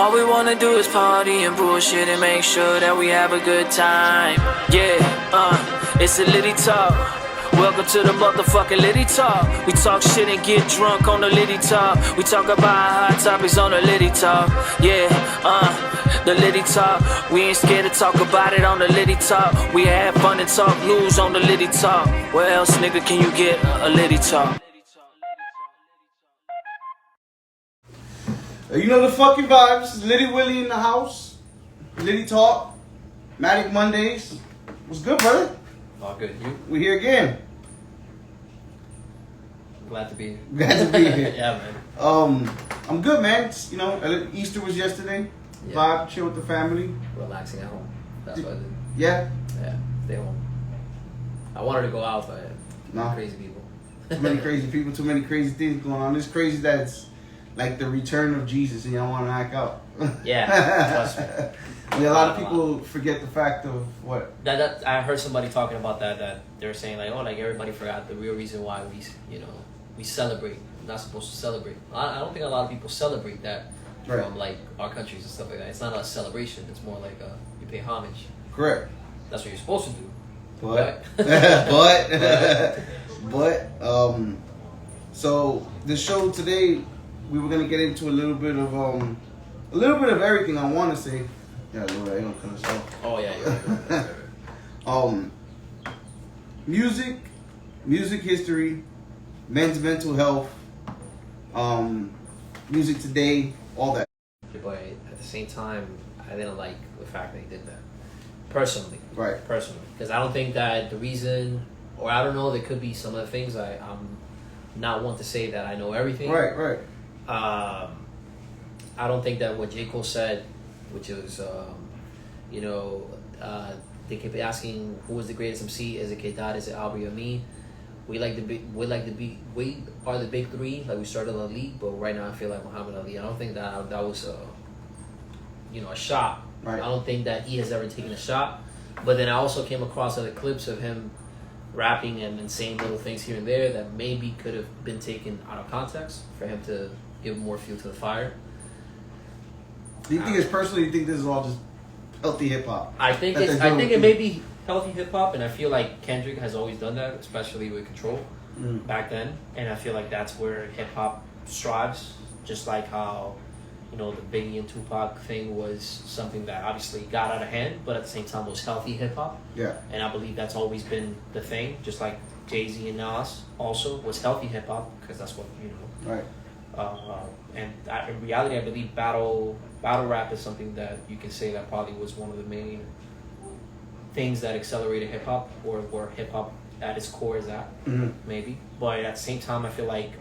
All we wanna do is party and bullshit and make sure that we have a good time. Yeah, it's a Litty Talk. Welcome to the motherfucking Litty Talk. We talk shit and get drunk on the Litty Talk. We talk about hot topics on the Litty Talk. Yeah, the Litty Talk. We ain't scared to talk about it on the Litty Talk. We have fun and talk news on the Litty Talk. Where else, nigga, can you get a Litty Talk? You know the fucking vibes. Litty Willie in the house. Litty Talk. Matic Mondays. What's good, brother? All good. You? We here again. Glad to be here. Glad to be here. Yeah, man. I'm good, man. It's, Easter was yesterday. Yeah. Vibe, chill with the family. Relaxing at home. That's what I did. Yeah. Yeah, stay home. I wanted to go out, but No. crazy people. Too many crazy people, too many crazy things going on. It's crazy that it's like the return of Jesus and y'all want to act out. Yeah, trust me. A lot of people forget the fact of what? That I heard somebody talking about that they were saying like, oh, like everybody forgot the real reason why we celebrate. We're not supposed to celebrate. I don't think a lot of people celebrate that from like our countries and stuff like that. It's not a celebration. It's more like you pay homage. Correct. That's what you're supposed to do. But so the show today, we were gonna get into a little bit of everything. I want to say, yeah, Lord, I don't kind of stuff. Oh yeah. Music history, men's mental health, music today, all that. But at the same time, I didn't like the fact that he did that. Personally. Right. Personally. Because I don't think that the reason, or I don't know, there could be some of the things I'm not one to say that I know everything. Right. I don't think that what J. Cole said, which was, they kept asking who was the greatest MC, is it K-Dot, is it Aubrey or me? We are the big three, like we started the league, but right now I feel like Muhammad Ali. I don't think that was a shot. Right. I don't think that he has ever taken a shot. But then I also came across other clips of him rapping and saying little things here and there that maybe could have been taken out of context for him to give more fuel to the fire. Do you think it's personal? You think this is all just healthy hip hop? I think it may be healthy hip hop, and I feel like Kendrick has always done that, especially with Control back then. And I feel like that's where hip hop strives, just like how the Biggie and Tupac thing was something that obviously got out of hand, but at the same time was healthy hip hop. Yeah. And I believe that's always been the thing, just like Jay-Z and Nas also was healthy hip hop, because that's what Right. In reality, I believe battle rap is something that you can say that probably was one of the main things that accelerated hip hop, or where hip hop at its core is at, maybe. But at the same time, I feel like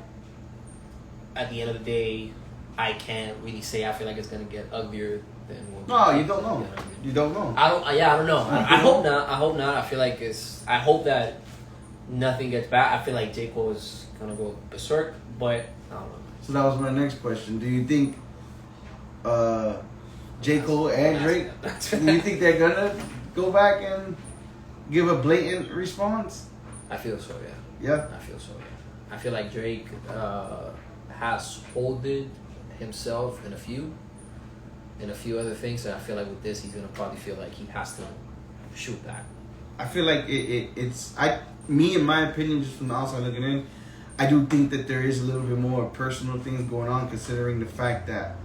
at the end of the day, I can't really say. I feel like it's gonna get uglier than what. No, you don't know. You don't know. I don't know. I hope not. I feel like I hope that nothing gets bad. I feel like J. Cole is gonna go berserk, but I don't know. So that was my next question. Do you think J. Cole and Drake, do you think they're gonna go back and give a blatant response? I feel so, yeah. Yeah? I feel so, yeah. I feel like Drake has holded himself in a few other things, and I feel like with this, he's gonna probably feel like he has to shoot back. I feel like it's in my opinion, just from the outside looking in, I do think that there is a little bit more personal things going on, considering the fact that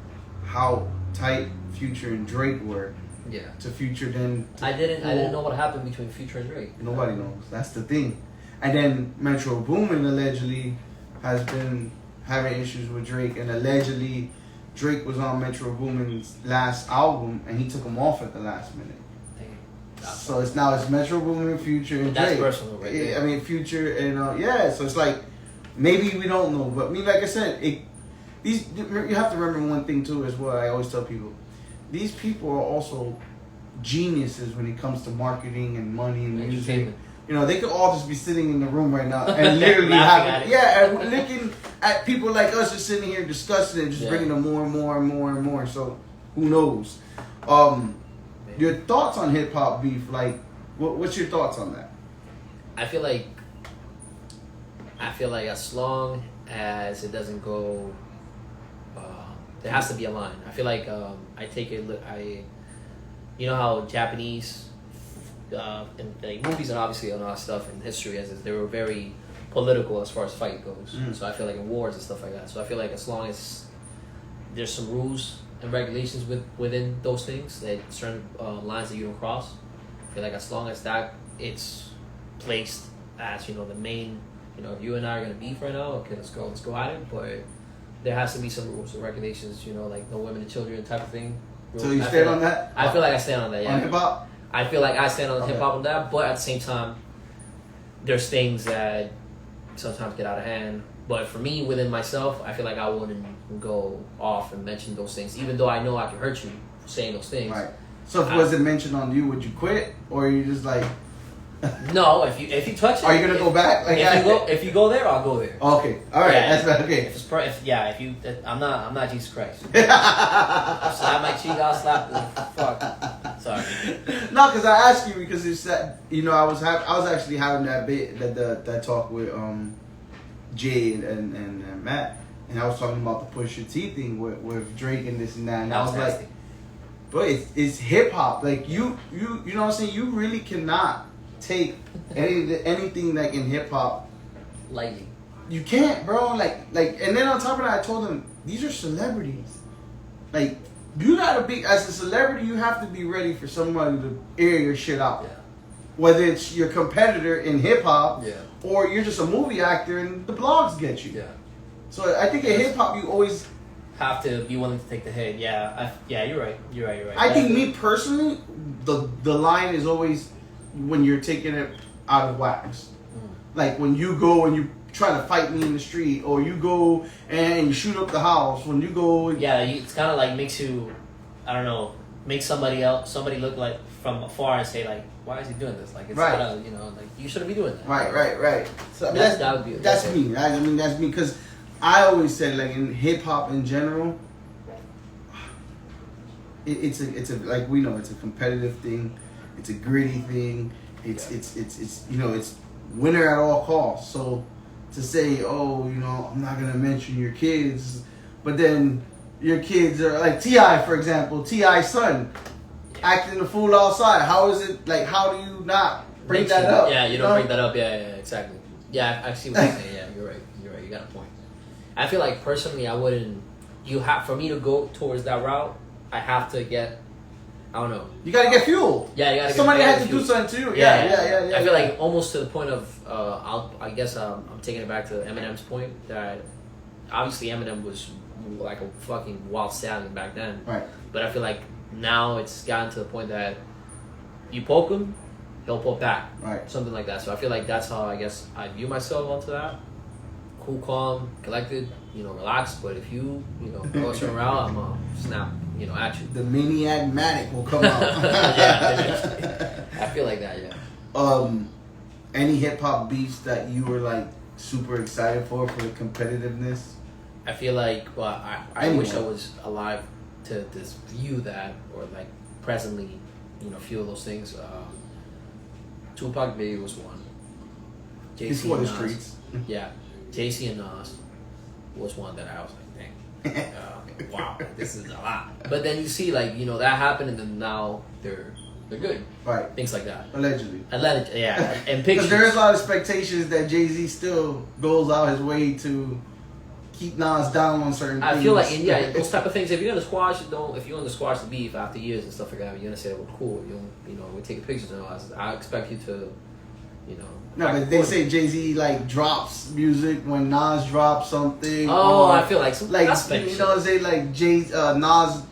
how tight Future and Drake were. Yeah. To Future then. I didn't know what happened between Future and Drake. Nobody knows. That's the thing. And then Metro Boomin allegedly has been having issues with Drake, and allegedly Drake was on Metro Boomin's last album and he took him off at the last minute. So it's Metro Boomin, Future, and Drake. That's personal, right? Yeah, I mean Future and so it's like maybe we don't know, but like I said, you have to remember one thing too as well. I always tell people, these people are also geniuses when it comes to marketing and money and music. They could all just be sitting in the room right now and literally and looking at people like us just sitting here discussing it, just bringing them more and more and more and more. So who knows? Your thoughts on hip hop beef? Like, what's your thoughts on that? I feel like as long as it doesn't go There has to be a line. I feel like I take it. You know how Japanese in like movies and obviously a lot of stuff in history as they were very political as far as fight goes. So I feel like in wars and stuff like that. So I feel like as long as there's some rules and regulations within those things, that certain lines that you don't cross. I feel like as long as that it's placed as the main. If you and I are gonna beef right now, okay, let's go at it. But there has to be some rules and regulations. Like no women and children type of thing. So you stand on that? I feel like I stand on that. Yeah. On hip hop? I feel like I stand on hip hop on that, but at the same time, there's things that sometimes get out of hand. But for me, within myself, I feel like I wouldn't go off and mention those things, even though I know I can hurt you for saying those things. Right. So if it wasn't mentioned on you, would you quit, or are you just like? No, if you touch it, are you gonna go back? Like if you go there, I'll go there. Okay, all right, Yeah, that's okay. I'm not Jesus Christ. Slap my cheek, I'll slap the fuck. Sorry. No, because I asked you because it's that I was actually having that talk with Jay and Matt, and I was talking about the Pusha T thing with Drake and this and that, and I was nasty. like, but it's hip hop. Like you know what I'm saying. You really cannot take anything like in hip hop lightly. You can't, bro. Like, and then on top of that, I told them these are celebrities. Like, you gotta be as a celebrity, you have to be ready for somebody to air your shit out. Yeah. Whether it's your competitor in hip hop, Yeah. or you're just a movie actor and the blogs get you. Yeah. So I think in hip hop, you always have to be willing to take the hit. Yeah. You're right. You're right. I think me personally, the line is always when you're taking it out of wax. Like when you go and you try to fight me in the street, or you go and you shoot up the house. When you go, it's kind of like makes you, I don't know, make somebody look like from afar and say like, why is he doing this? Like it's right. kind of like you shouldn't be doing that. Right. So I mean, that's me. I mean that's me because I always said like in hip hop in general, it's a like we know it's a competitive thing, it's a gritty thing. It's winner at all costs. So to say, I'm not gonna mention your kids, but then your kids are like T.I., for example, T.I.'s son acting the fool outside. How is it like? How do you not bring that up? Yeah, you don't bring that up. Yeah, exactly. Yeah, I see what you're saying. Yeah, you're right. You got a point. I feel like personally, I wouldn't. For me to go towards that route, I have to get. I don't know. You gotta get fuel. Yeah, you gotta. Somebody had to do something too. Yeah. I feel like almost to the point of. I guess I'm taking it back to Eminem's point that obviously Eminem was like a fucking wild stallion back then. Right. But I feel like now it's gotten to the point that you poke him, he'll poke back. Right. Something like that. So I feel like that's how I guess I view myself onto that. Cool, calm, collected, relaxed. But if you go a certain route, I'm gonna snap, at you. The maniac Matic will come out. Yeah, I feel like that. Yeah. Any hip hop beats that you were like super excited for the competitiveness? I feel like, I wish I was alive to view that or like presently, feel those things. Tupac Biggie was one. It's for the streets. Yeah, JC and Nas was one that I was like, dang, wow, this is a lot. But then you see like that happened, and then now they're good. Right. Things like that. Allegedly. Yeah. And pictures. Because there's a lot of expectations that Jay-Z still goes out his way to keep Nas down on certain things. I feel like, those type of things, if you're in the squash, if you're in the squash to beef after years and stuff like that, you're going to say, well, cool, we're taking pictures and all that. I expect you to, No, but they say Jay-Z like drops music when Nas drops something. Oh, I feel like that's say like Nas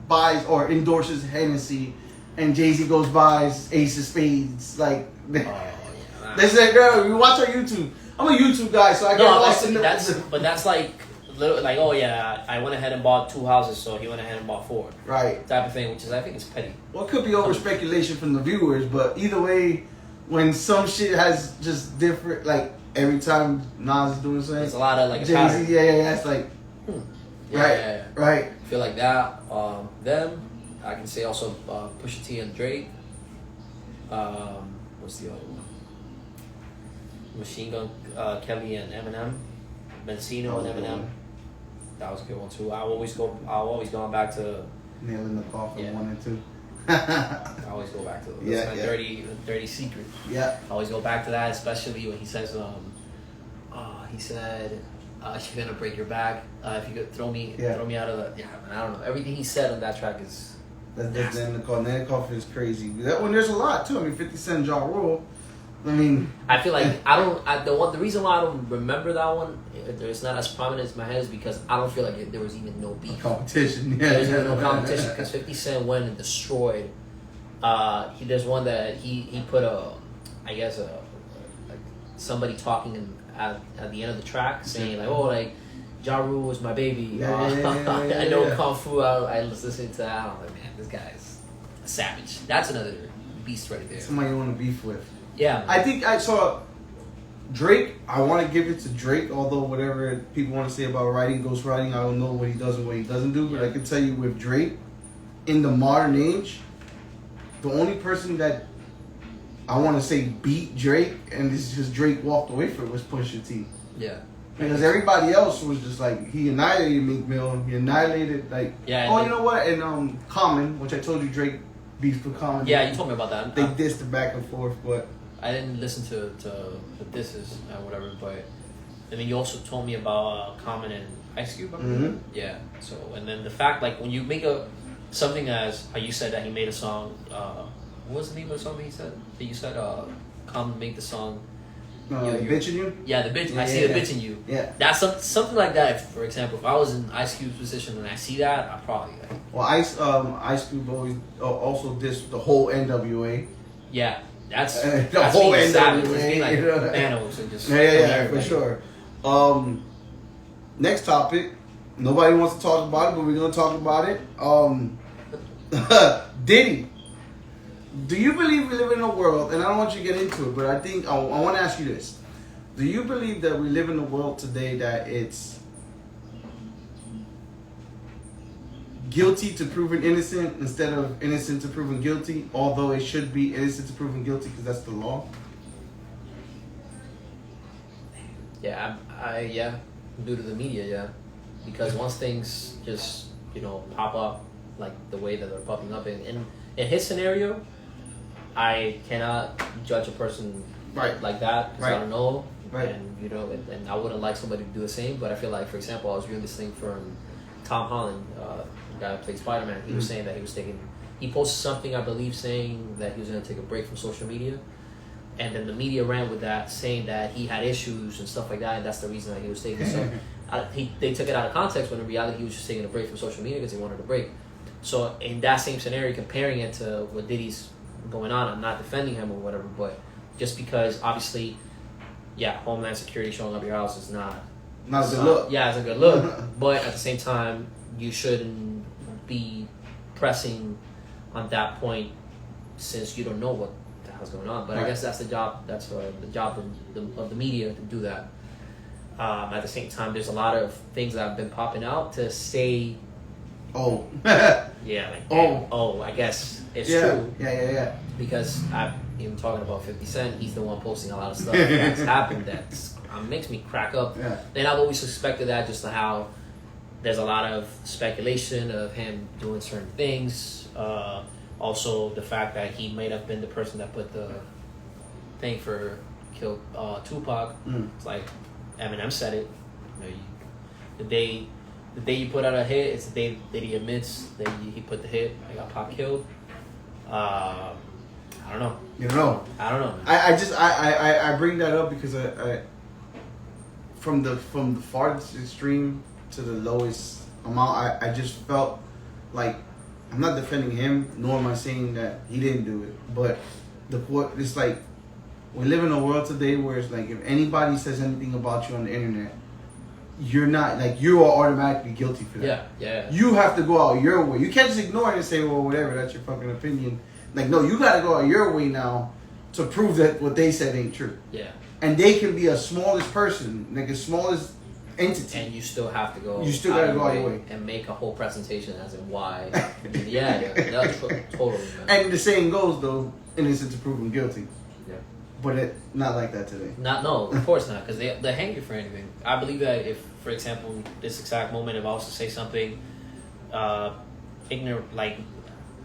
buys or endorses Hennessy, and Jay-Z goes buys Ace of Spades. Like they say, girl, you watch our YouTube. I'm a YouTube guy, so I get lost in the. But that's like I went ahead and bought 2 houses, so he went ahead and bought 4. Right. Type of thing, which is I think is petty. Well, it could be over speculation from the viewers, but either way, when some shit has just different, like every time Nas is doing something, there's a lot of like Jay-Z, it's like, right. I feel like that. Them, I can say also Pusha T and Drake. What's the other one? Machine Gun Kelly and Eminem. Benzino and Eminem. That was a good one too. I've always gone back to Nailing the Coffin Yeah. 1 and 2. I always go back to those. Yeah, That's my dirty secret. Yeah. I always go back to that, especially when he says, he said, "You're gonna break your back if you could throw me out of the." Yeah, man, I don't know. Everything he said on that track is. That's Nailing the Coffin is crazy. That one, there's a lot too. I mean, 50 Cent, Ja Rule. I mean, I feel like the reason why I don't remember that one, it's not as prominent in my head, is because I don't feel like there was even no beef. competition. There was Yeah. even no competition because 50 Cent went and destroyed. There's one that he put somebody talking at the end of the track saying like, oh, like Ja Rule was my baby. I know Kung Fu. I was listening to that. I'm like, man, this guy's a savage. That's another beast right there. Somebody you want to beef with. Yeah, man. I think I saw Drake. I want to give it to Drake, although whatever people want to say about writing, ghostwriting, I don't know what he does and what he doesn't do. But I can tell you with Drake, in the modern age, the only person that I want to say beat Drake, and this is just Drake walked away from it, was Pusha T. Yeah. Because everybody else was just like, he annihilated Meek Mill, he annihilated like, you know what? And Common, which I told you Drake beefed with Common. Yeah, you told me about that. They dissed the back and forth, but I didn't listen to the disses or whatever, but I mean, you also told me about Common and Ice Cube. Mhm. Yeah. So, and then the fact, like, when you make something as how you said that he made a song. What was the name of the song that he said? That you said Common make the song. Bitching You? Yeah, the bitch. I see the bitch in you. Yeah. That's something like that. For example, if I was in Ice Cube's position and I see that, I probably like. Well, Ice Cube always also dissed the whole NWA. Yeah. That's The whole being savage. NWA. It's being like you know? Thanos and just Yeah, for sure. Next topic. Nobody wants to talk about it, but we're gonna talk about it. Diddy. Do you believe we live in a world, and I don't want you to get into it, but I think I want to ask you this. Do you believe that we live in a world today that it's guilty to proven innocent instead of innocent to proven guilty, although it should be innocent to proven guilty because that's the law? Yeah, yeah, due to the media, yeah, because once things just pop up like the way that they're popping up in his scenario, I cannot judge a person like that because I don't know, and and I wouldn't like somebody to do the same. But I feel like, for example, I was reading this thing from Tom Holland, the guy who played Spider-Man. He was saying that he posted something, I believe, saying that he was going to take a break from social media. And then the media ran with that, saying that he had issues and stuff like that, and that's the reason that he was taking. So they took it out of context when in reality he was just taking a break from social media because he wanted a break. So in that same scenario, comparing it to what Diddy's going on, I'm not defending him or whatever, but just because obviously, Homeland Security showing up your house is not a good look. Yeah, it's a good look, but at the same time, you shouldn't be pressing on that point since you don't know what the hell's going on. But I guess that's the job. That's the job of the media to do that. At the same time, there's a lot of things that have been popping out to say. Oh. I guess it's true. Yeah. Because I'm even talking about 50 Cent, he's the one posting a lot of stuff that's happened that makes me crack up. Yeah. And I've always suspected that, just how there's a lot of speculation of him doing certain things. Also, the fact that he might have been the person that put the thing for killed Tupac. It's like Eminem said it. The day you put out a hit, it's the day that he admits that he put the hit. I got Pop killed. I don't know. You don't know. I don't know. I bring that up because I from the farthest extreme to the lowest amount, I just felt like I'm not defending him, nor am I saying that he didn't do it. But it's like we live in a world today where it's like if anybody says anything about you on the internet, you're not like you are automatically guilty for that. Yeah. You have to go out your way. You can't just ignore it and say, well, whatever, that's your fucking opinion. Like, no, you got to go out your way now to prove that what they said ain't true. Yeah. And they can be a smallest person, like a smallest entity. And you still have to go. You still got to go out your way and make a whole presentation as in why. Totally. Man. And the saying goes though, innocent to proven guilty. Yeah. But it not like that today. No, of course not, because they hang you for anything. I believe that if, for example, this exact moment, if I was to say something ignorant, like,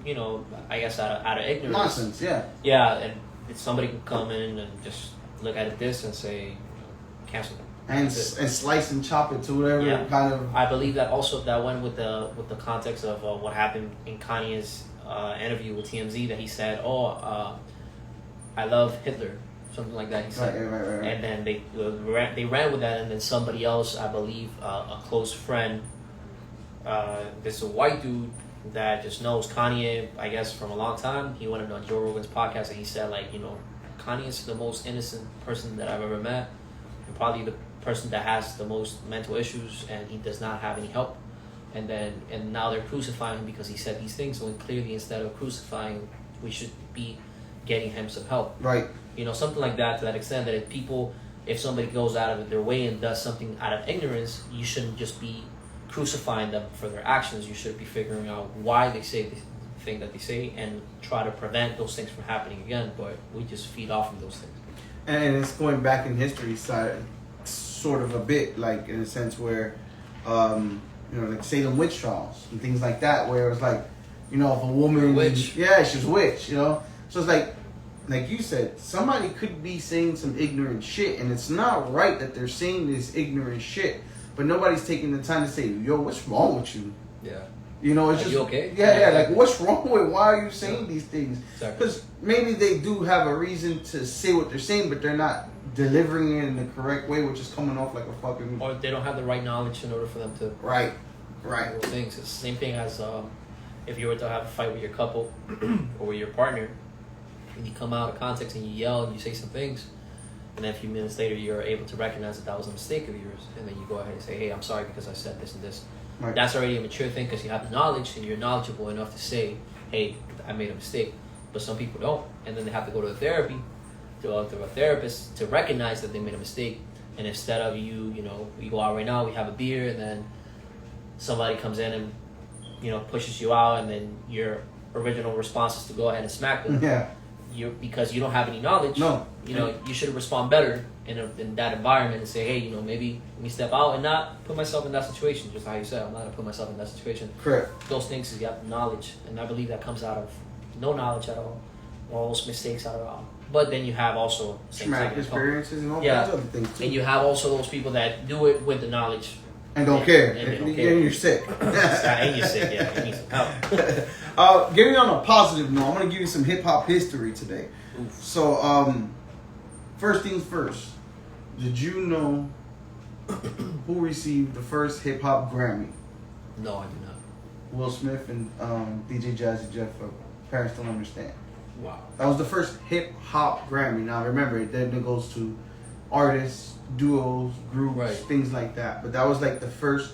you know, I guess out of ignorance. Nonsense, yeah. Yeah, and if somebody can come in and just look at this and say, cancel them. And slice and chop it to whatever kind of. I believe that also that went with the context of what happened in Kanye's interview with TMZ, that he said, I love Hitler, something like that. He said, right. And then they ran with that, and then somebody else, I believe, a close friend, this is a white dude that just knows Kanye, I guess, from a long time. He went on Joe Rogan's podcast and he said, like, you know, Kanye is the most innocent person that I've ever met, and probably the person that has the most mental issues, and he does not have any help. And now they're crucifying him because he said these things, when clearly instead of crucifying, we should be getting him some help. Right. You know, something like that, to that extent, that if somebody goes out of their way and does something out of ignorance, you shouldn't just be crucifying them for their actions. You should be figuring out why they say the thing that they say and try to prevent those things from happening again. But we just feed off of those things. And it's going back in history side, sort of a bit, like in a sense where, you know, like Salem witch trials and things like that, where it was like, you know, if a woman, witch. Yeah, she was a witch, you know. So it's like you said, somebody could be saying some ignorant shit, and it's not right that they're saying this ignorant shit, but nobody's taking the time to say, yo, what's wrong with you? Yeah. You know, it's Are just, you okay? Yeah, like, what's wrong with, why are you saying these things? Exactly. Because maybe they do have a reason to say what they're saying, but they're not delivering it in the correct way, which is coming off like a fucking... Or they don't have the right knowledge in order for them to... Right. Those things. It's the same thing as if you were to have a fight with your couple or with your partner, and you come out of context and you yell and you say some things, and then a few minutes later you're able to recognize that was a mistake of yours, and then you go ahead and say, hey, I'm sorry because I said this and this. Right. That's already a mature thing because you have the knowledge and you're knowledgeable enough to say, hey, I made a mistake. But some people don't, and then they have to go to a therapist to recognize that they made a mistake. And instead of you know, we go out right now, we have a beer, and then somebody comes in and, you know, pushes you out, and then your original response is to go ahead and smack them. Yeah. Because you don't have any knowledge. No. You know, you should respond better in that environment and say, hey, you know, maybe let me step out and not put myself in that situation. Just how you said, I'm not gonna put myself in that situation. Correct. Those things is you have knowledge, and I believe that comes out of no knowledge at all, or those mistakes at all. But then you have also traumatic experiences and all kinds of other things too. And you have also those people that do it with the knowledge and don't care. And they don't and care. you're sick. And you're sick, yeah. You need some help. Getting on a positive note, I'm gonna give you some hip hop history today. Oof. So, first things first. Did you know who received the first hip hop Grammy? No, I do not. Will Smith and DJ Jazzy Jeff. Parents don't understand. Wow. That was the first hip hop Grammy. Now remember, it then goes to artists, duos, groups, Right. things like that. But that was like the first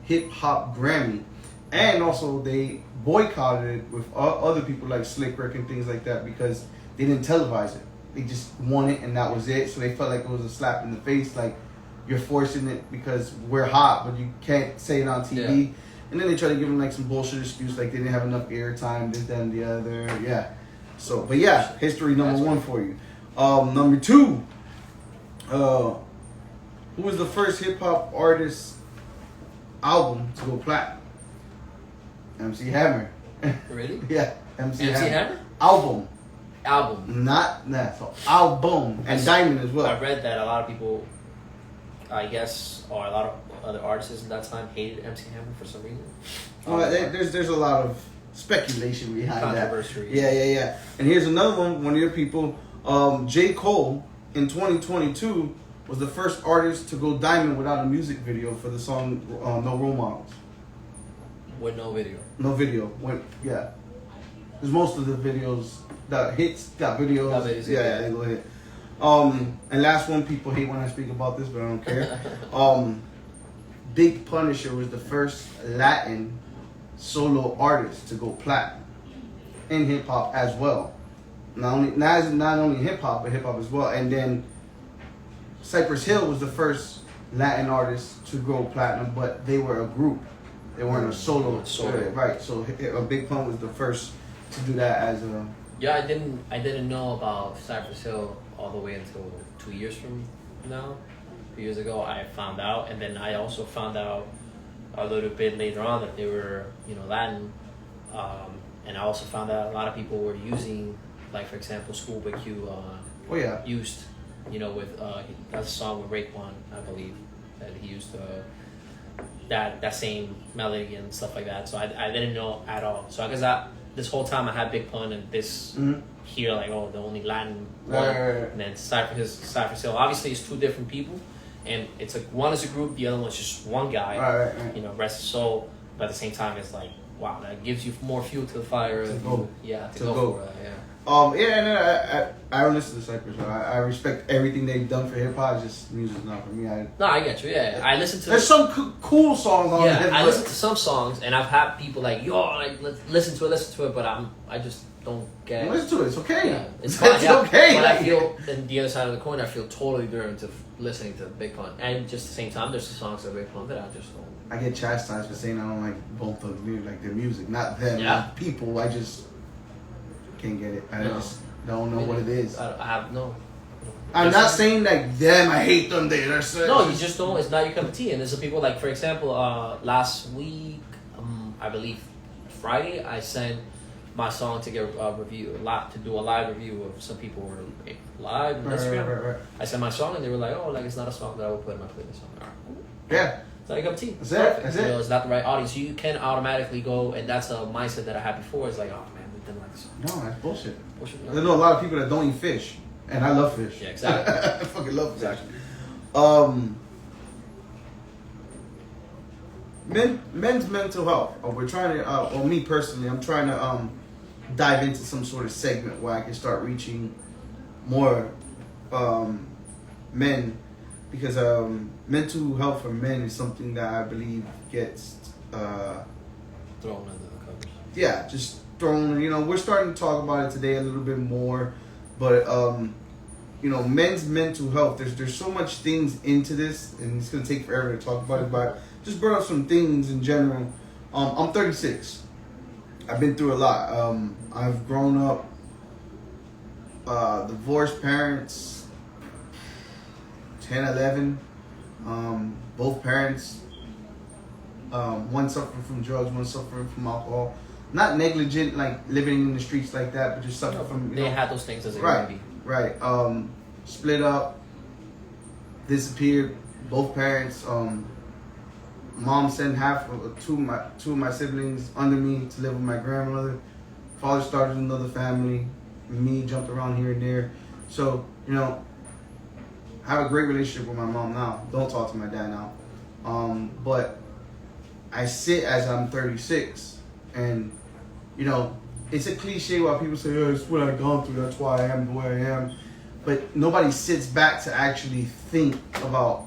hip hop Grammy. And also they boycotted it with other people like Slick Rick and things like that because they didn't televise it. They just won it and that was it. So they felt like it was a slap in the face, like you're forcing it because we're hot, but you can't say it on TV. Yeah. And then they try to give them like some bullshit excuse, like they didn't have enough airtime, this, that, and the other. Yeah. So, but yeah, history number one for you. Number two, who was the first hip hop artist album to go platinum? MC Hammer. Really? Yeah, MC Hammer? Album. Album. So album. And Diamond as well. I read that a lot of people, I guess, or a lot of other artists in that time hated MC Hammer for some reason. There's a lot of speculation behind Controversy. that. Yeah. And here's another one of your people, J. Cole, in 2022, was the first artist to go diamond without a music video for the song No Role Models. With no video. No video. Yeah. Because most of the videos, the hits got videos. Got videos, yeah, they go hit. And last one, people hate when I speak about this, but I don't care. Big Punisher was the first Latin solo artist to go platinum in hip hop as well. Not only hip hop, but hip hop as well. And then Cypress Hill was the first Latin artist to go platinum, but they were a group. They weren't a solo. Right. So Big Pun was the first to do that as a. Yeah, I didn't know about Cypress Hill all the way until 2 years from now. 2 years ago, I found out, and then I also found out a little bit later on that they were, Latin. And I also found out a lot of people were using, like, for example, Schoolboy Q used, with that's a song with Raekwon, I believe, that he used that same melody and stuff like that. So I didn't know at all. So because this whole time I had Big Pun and this here, like, oh, the only Latin one, and then Cypher Hill. Obviously, it's two different people, and it's like one is a group, the other one's just one guy. Right. Rest his soul. But at the same time, it's like, wow, that gives you more fuel to the fire. To go for it. Yeah. And I don't listen to Cypress. I respect everything they've done for hip hop. Just music's not for me. I get you. Yeah, I listen to. There's some cool songs on it. Yeah, I listen to some songs, and I've had people like, yo, like, listen to it, but I just don't get. Listen to it. It's okay. Yeah, it's fine. It's okay. But I feel, on the other side of the coin, I feel totally different to listening to Big Pun, and just at the same time, there's some songs of Big Pun that I just don't. I get chastised for saying I don't like both of them, like their music, not them. Yeah. Like people, I just can't get it. I just don't know what it is. I have no. I'm not saying like them. I hate them. They're no, you just don't. It's not your cup of tea. And there's some people like, for example, last week, I believe Friday, I sent my song to get a review, to do a live review of some people who were live on Instagram. Right. I sent my song and they were like, oh, like it's not a song that I would put in my playlist. All right. Yeah. It's not your cup of tea. That's it. That's it. It's not the right audience. You can automatically go, and that's a mindset that I had before. It's like, oh man, we didn't like this song. No, that's bullshit. I know a lot of people that don't eat fish, and I love fish. Yeah, exactly. I fucking love fish. Exactly. Men's mental health. We're trying to, or me personally, I'm trying to dive into some sort of segment where I can start reaching more men, because mental health for men is something that I believe gets thrown under the covers. Yeah, just thrown. We're starting to talk about it today a little bit more, but men's mental health. There's so much things into this, and it's gonna take forever to talk about it. But just brought up some things in general. I'm 36. I've been through a lot. I've grown up divorced parents, 10, 11. Both parents, one suffering from drugs, one suffering from alcohol. Not negligent, like living in the streets like that, but just suffering from. They had those things as a baby. Right. Split up, disappeared. Both parents. Mom sent two of my siblings under me to live with my grandmother. Father started another family. Me jumped around here and there. So I have a great relationship with my mom now. Don't talk to my dad now. But I sit as I'm 36, and it's a cliche why people say, "Oh, it's what I've gone through. That's why I am the way I am." But nobody sits back to actually think about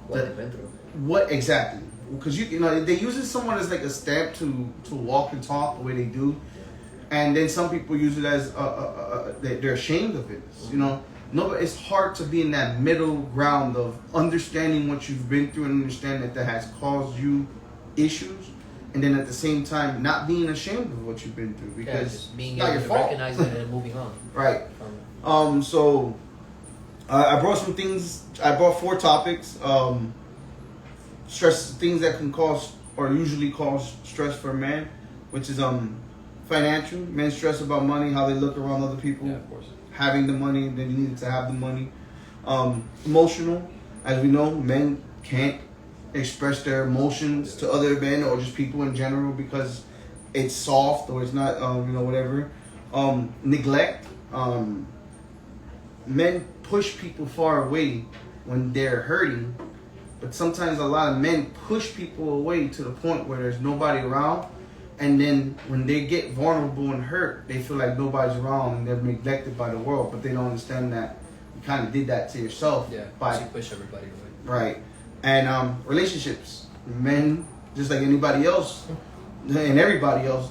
what they've been through. What exactly? Because they using someone as like a stamp to walk and talk the way they do, and then some people use it as they're ashamed of it. No, it's hard to be in that middle ground of understanding what you've been through and understand that has caused you issues, and then at the same time not being ashamed of what you've been through, because just being it's not able your to fault. recognize it and moving on. Right. So I brought some things. I brought 4 topics. Stress, things that can cause or usually cause stress for a man, which is financial. Men stress about money, how they look around other people. Yeah, of course. Having the money, they needed to have the money. Emotional, as we know, men can't express their emotions to other men or just people in general because it's soft or it's not, whatever. Neglect. Men push people far away when they're hurting, but sometimes a lot of men push people away to the point where there's nobody around. And then when they get vulnerable and hurt, they feel like nobody's around and they're neglected by the world. But they don't understand that you kind of did that to yourself. Yeah, by you push everybody away. Right. And relationships. Men, just like anybody else, and everybody else,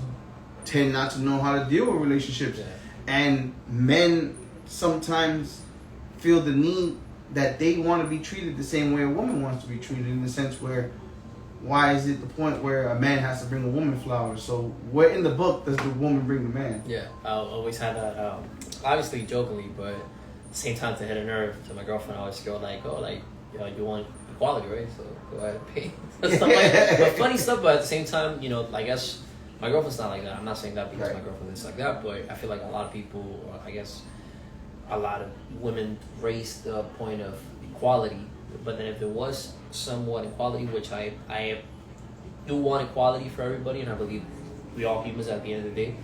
tend not to know how to deal with relationships. Yeah. And men sometimes feel the need that they want to be treated the same way a woman wants to be treated, in the sense where, why is it the point where a man has to bring a woman flowers? So where in the book does the woman bring the man? Yeah, I always had that, obviously jokingly, but same time, to hit a nerve to my girlfriend, I always go like, oh, like, you know, you want equality, right? So go ahead and pay. Stuff like, but funny stuff, but at the same time, you know, I guess my girlfriend's not like that. I'm not saying that because my girlfriend is like that, but I feel like a lot of people, or I guess a lot of women raise the point of equality, but then if there was somewhat equality, which I do want equality for everybody, and I believe we all humans at the end of the day,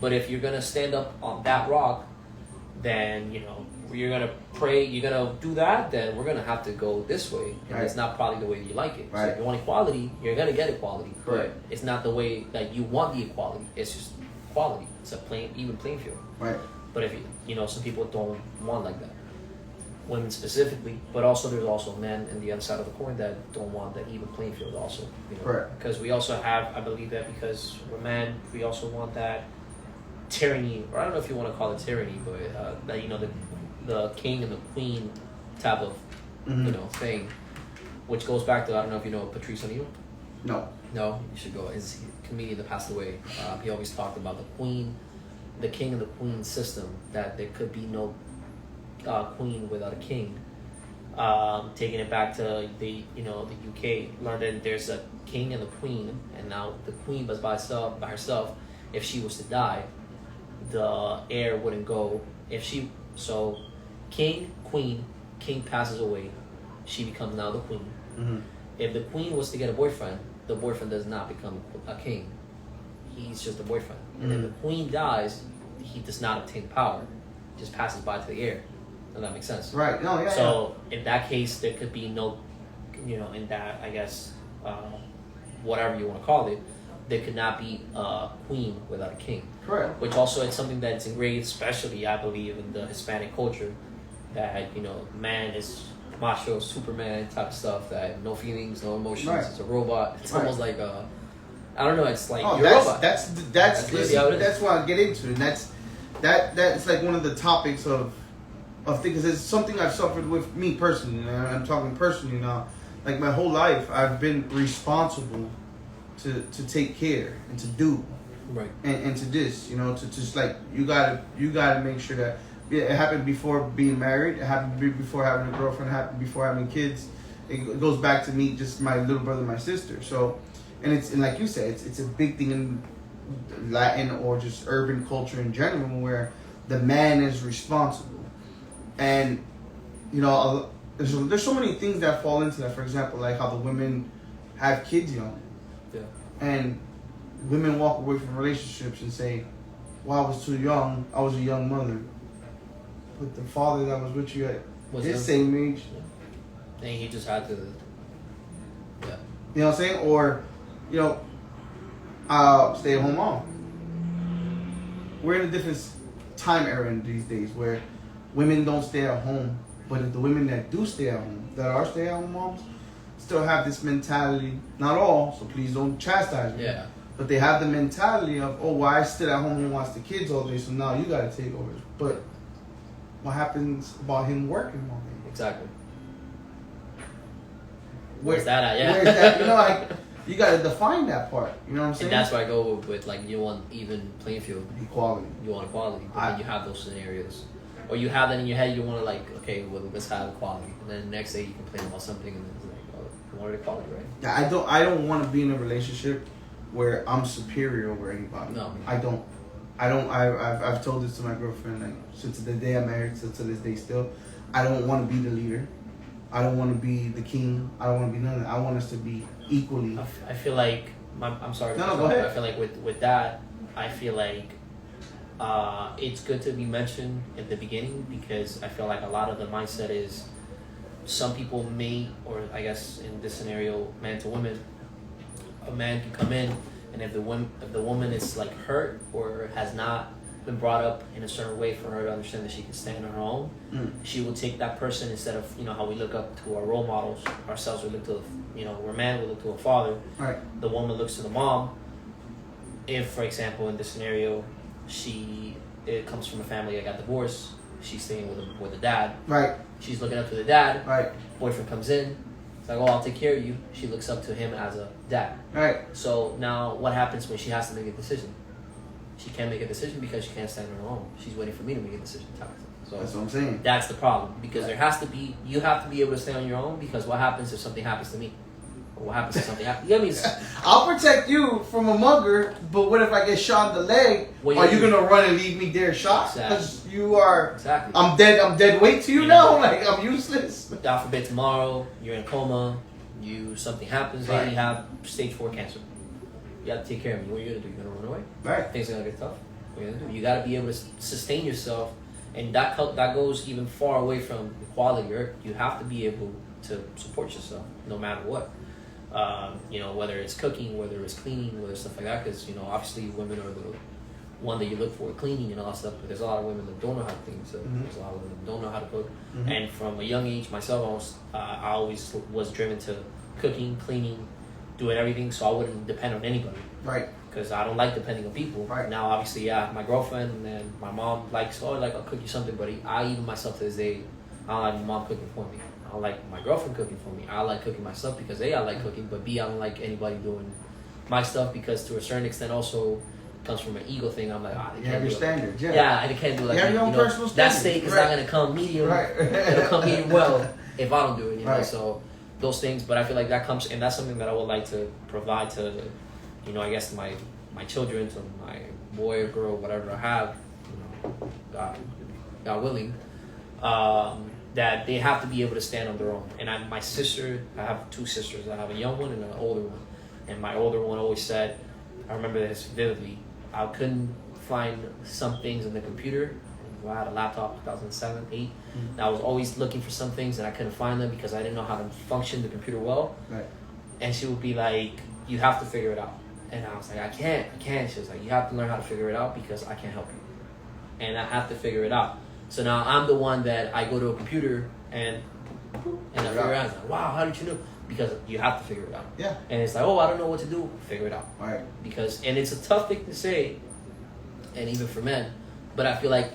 but if you're going to stand up on that rock, then, you know, you're going to pray, you're going to do that, then we're going to have to go this way, and it's not probably the way you like it. So if you want equality, you're going to get equality. Correct. But it's not the way that you want the equality. It's just equality. It's a even playing field. Right. But if you know, some people don't want like that, women specifically, but also there's also men in the other side of the coin that don't want that even playing field also. You know? Correct. Because we also have, I believe that because we're men, we also want that tyranny, or I don't know if you want to call it tyranny, but that, you know, the king and the queen type of you know, thing, which goes back to, I don't know if you know Patrice O'Neal. No, you should go. He's a comedian that passed away. He always talked about the king and the queen system, that there could be no queen without a king. Taking it back to the UK, learned that there's a king and the queen, and now the queen was by herself. If she was to die, the heir wouldn't go. So king passes away, she becomes now the queen. If the queen was to get a boyfriend, the boyfriend does not become a king. He's just a boyfriend. And if the queen dies, he does not obtain power. Just passes by to the heir. Does that make sense? Right. No, yeah. So in that case, there could be no, you know, in that, I guess, whatever you want to call it, there could not be a queen without a king. Correct. Which also is something that's engraved, especially I believe in the Hispanic culture, that, you know, man is macho, Superman type of stuff, that no feelings, no emotions, it's a robot. It's almost like a, I don't know, it's like you're a robot. That's what I get into, and that's like one of the topics of things. It's something I've suffered with me personally, and I'm talking personally now. Like my whole life, I've been responsible to take care and to do, right, and to this, you know, to just like you gotta make sure that it happened before being married, it happened before having a girlfriend, it happened before having kids. It goes back to me, just my little brother, my sister. So, and like you said, it's a big thing in Latin or just urban culture in general, where the man is responsible, and you know, there's so many things that fall into that. For example, like how the women have kids young, and women walk away from relationships and say, "Well, I was too young. I was a young mother." But the father that was with you at his same age, and he just had to, you know what I'm saying? Or, you know, stay at home mom. We're in a different time era in these days where women don't stay at home, but the women that do stay at home, that are stay at home moms, still have this mentality. Not all, so please don't chastise me. Yeah. But they have the mentality of, oh, well, I sit at home and watch the kids all day, so now you got to take over. But what happens about him working all day? Exactly. Where's that at? Yeah. Where's that? You know, like, you got to define that part. You know what I'm saying? And that's where I go with like, you want even playing field. Equality. You want equality. But then you have those scenarios. Or you have that in your head, you want to like, okay, well, let's have equality. And then the next day you complain about something and then it's like, oh, you wanted equality, right? Yeah, I don't want to be in a relationship where I'm superior over anybody. No. I don't. I've told this to my girlfriend, like, since the day I married to this day still. I don't want to be the leader. I don't want to be the king. I don't want to be none of that. I want us to be equally. I feel like, I'm sorry. No, go ahead. I feel like with that, I feel like it's good to be mentioned at the beginning, because I feel like a lot of the mindset is some people may, or I guess in this scenario, man to woman, a man can come in, and if the woman is like hurt or has not been brought up in a certain way for her to understand that she can stand on her own, she will take that person, instead of, you know, how we look up to our role models ourselves, we look to, you know, we're man, we look to a father. Right. The woman looks to the mom. If, for example, in this scenario, it comes from a family that got divorced, she's staying with the dad. Right. She's looking up to the dad. Right. Boyfriend comes in. It's like, oh, I'll take care of you. She looks up to him as a dad. Right. So now what happens when she has to make a decision? she can't make a decision because she can't stand on her own. She's waiting for me to make a decision. So that's what I'm saying. That's the problem, because there has to be, you have to be able to stay on your own, because what happens if something happens to me? Or what happens if something happens? You know what I mean? I'll protect you from a mugger, but what if I get shot in the leg? Are you gonna run and leave me there shot? Because you are. Exactly. I'm dead weight to you now. Like I'm useless. God forbid tomorrow you're in a coma. Something happens. Right. Hey, you have stage 4 cancer. You have to take care of me. What are you gonna do? You're gonna run away. Right. Things are gonna get tough. What are you gonna do? You gotta be able to sustain yourself, and that goes even far away from equality. You have to be able to support yourself no matter what. Whether it's cooking, whether it's cleaning, whether it's stuff like that, because, obviously women are the one that you look for, cleaning and all that stuff, but there's a lot of women that don't know how to clean, so there's a lot of women that don't know how to cook. And from a young age, myself, I always was driven to cooking, cleaning, doing everything, so I wouldn't depend on anybody. Right. Because I don't like depending on people. Right. Now, obviously, my girlfriend and my mom likes, I'll cook you something, but I even myself to this day, I don't like my mom cooking for me. I don't like my girlfriend cooking for me. I like cooking myself because A, I like cooking, but B, I don't like anybody doing my stuff, because to a certain extent also comes from an ego thing. I'm like, they can't do it. Standards, yeah. Yeah, I can't do it like you have your own personal that standards. steak is not going to come medium. Right. It'll come medium well if I don't do it, Right. So those things, but I feel like that comes, and that's something that I would like to provide to, I guess my children, to my boy or girl, whatever I have, God willing, that they have to be able to stand on their own. And my sister, I have 2 sisters. I have a young one and an older one. And my older one always said, I remember this vividly, I couldn't find some things in the computer. I had a laptop, 2007, 8. And I was always looking for some things and I couldn't find them because I didn't know how to function the computer well. Right. And she would be like, you have to figure it out. And I was like, I can't. She was like, you have to learn how to figure it out because I can't help you. And I have to figure it out. So now I'm the one that I go to a computer and I figure it out. Like, wow, how did you know? Because you have to figure it out. Yeah. And it's like, I don't know what to do. Figure it out. Right. And it's a tough thing to say, and even for men, but I feel like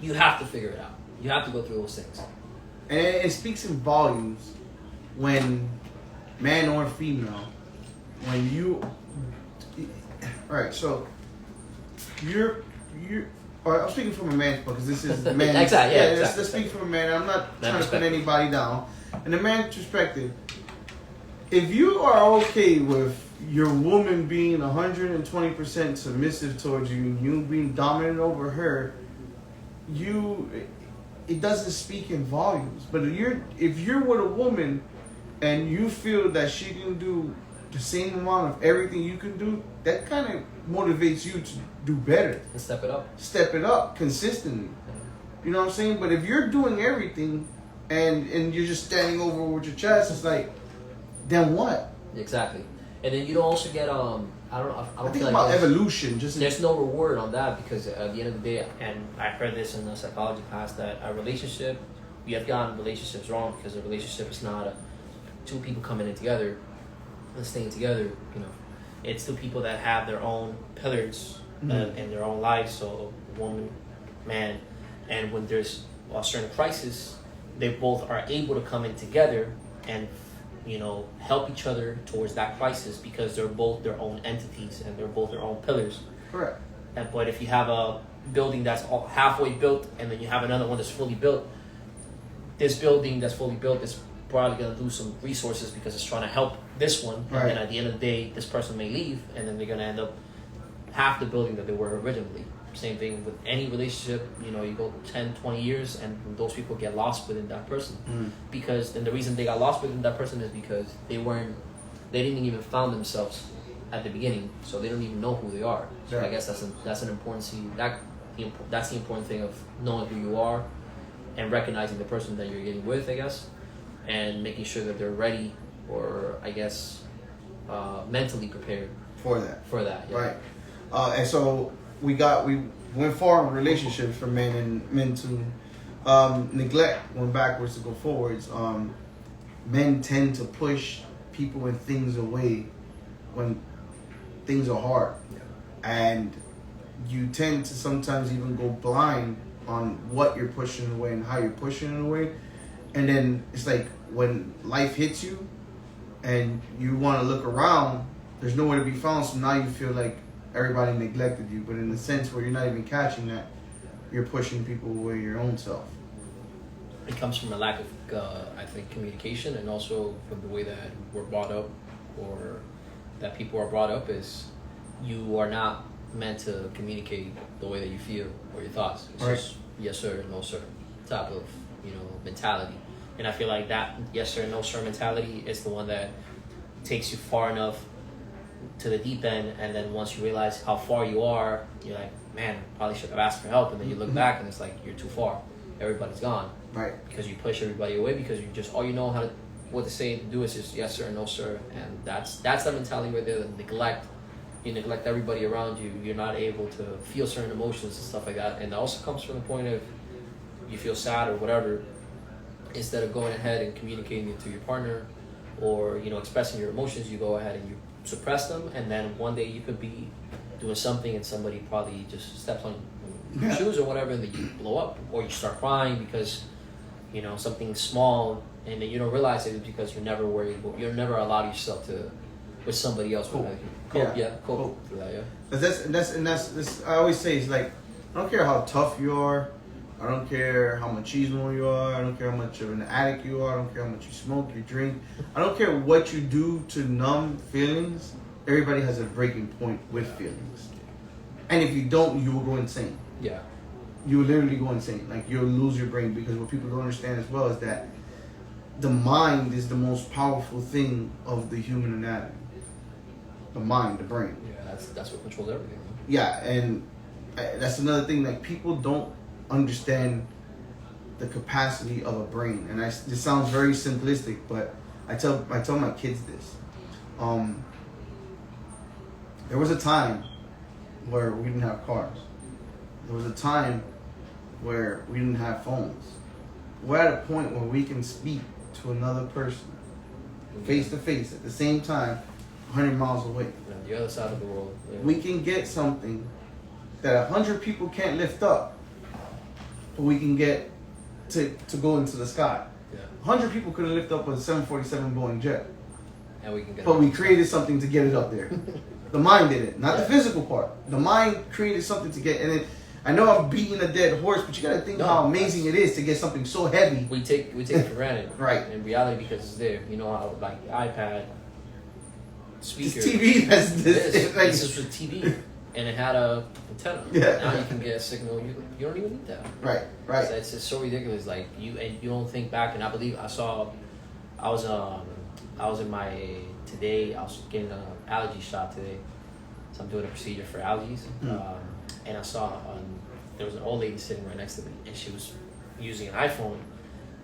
you have to figure it out. You have to go through those things. And it speaks in volumes when, man or female, when you, all right, so you're. I'm speaking from a man's point because this is man. Exactly. Yeah, Let's speak from a man. I'm not trying to put anybody down. In a man's perspective, if you are okay with your woman being 120% submissive towards you, and you being dominant over her, it doesn't speak in volumes. But if you're with a woman and you feel that she can do the same amount of everything you can do, that kind of motivates you to do better. And step it up. Step it up consistently. You know what I'm saying? But if you're doing everything and you're just standing over with your chest, it's like, then what? Exactly. And then you don't also get I don't think feel about like evolution. There's no reward on that, because at the end of the day, and I heard this in a psychology class, that a relationship, we have gotten relationships wrong, because a relationship is not 2 people coming in together and staying together. It's 2 people that have their own pillars in their own lives. So woman, man, and when there's a certain crisis, they both are able to come in together and help each other towards that crisis, because they're both their own entities and they're both their own pillars. Correct. But if you have a building that's all halfway built and then you have another one that's fully built, this building that's fully built is probably going to lose some resources because it's trying to help this one. Right. And then at the end of the day, this person may leave, and then they're going to end up half the building that they were originally. Same thing with any relationship. You go 10, 20 years and those people get lost within that person. Because then the reason they got lost within that person is because they didn't even found themselves at the beginning, so they don't even know who they are. So I guess that's an important thing. That's the important thing of knowing who you are and recognizing the person that you're getting with, I guess, and making sure that they're ready, or I guess mentally prepared for that. Yeah. Right. And so we went far in relationships for men, and men to neglect, went backwards to go forwards. Men tend to push people and things away when things are hard, and you tend to sometimes even go blind on what you're pushing away and how you're pushing it away. And then it's like when life hits you and you want to look around, there's nowhere to be found. So now you feel like everybody neglected you, but in the sense where you're not even catching that, you're pushing people away your own self. It comes from a lack of, I think, communication, and also from the way that we're brought up, or that people are brought up, is you are not meant to communicate the way that you feel or your thoughts. It's just yes sir, no sir type of, mentality. And I feel like that yes sir, no sir mentality is the one that takes you far enough to the deep end, and then once you realize how far you are, you're like, man, probably should have asked for help, and then you look back and it's like, you're too far. Everybody's gone. Right. Because you push everybody away, because you just, all you know what to say and do is just yes sir, no sir. And that's the mentality right there, the neglect. You neglect everybody around you. You're not able to feel certain emotions and stuff like that. And it also comes from the point of, you feel sad or whatever, instead of going ahead and communicating it to your partner, or expressing your emotions, you go ahead and you suppress them, and then one day you could be doing something and somebody probably just steps on your shoes or whatever, and then you blow up, or you start crying because something small, and then you don't realize it because you're never allowed yourself to with somebody else. Cope through that. Yeah. That's I always say, it's like, I don't care how tough you are, I don't care how machismo you are, I don't care how much of an addict you are, I don't care how much you smoke, you drink, I don't care what you do to numb feelings. Everybody has a breaking point with feelings, and if you don't, you will go insane. Yeah. You will literally go insane. Like, you'll lose your brain, because what people don't understand as well is that the mind is the most powerful thing of the human anatomy. The mind, the brain. Yeah, that's what controls everything. Man. Yeah, and that's another thing. Like, people don't understand the capacity of a brain, and this sounds very simplistic, but I tell my kids this. There was a time where we didn't have cars. There was a time where we didn't have phones. We're at a point where we can speak to another person face to face at the same time, 100 miles away. Yeah, the other side of the world. Yeah. We can get something that 100 people can't lift up, but we can get to go into the sky. Yeah. 100 people couldn't lift up a 747 Boeing jet, and we can get. But we created something to get it up there. The mind did it, not the physical part. The mind created something to get, and then I know I'm beating a dead horse, but you gotta think how amazing it is to get something so heavy. We take it for granted, right? In reality, because it's there. How, like, the iPad speaker. This TV has this. This is with TV, and it had a antenna. Yeah. Now you can get a signal. You don't even need that. Right. It's just so ridiculous. Like, you don't think back, and I believe I was in my today. I was getting an allergy shot today, so I'm doing a procedure for allergies. And I saw there was an old lady sitting right next to me, and she was using an iPhone.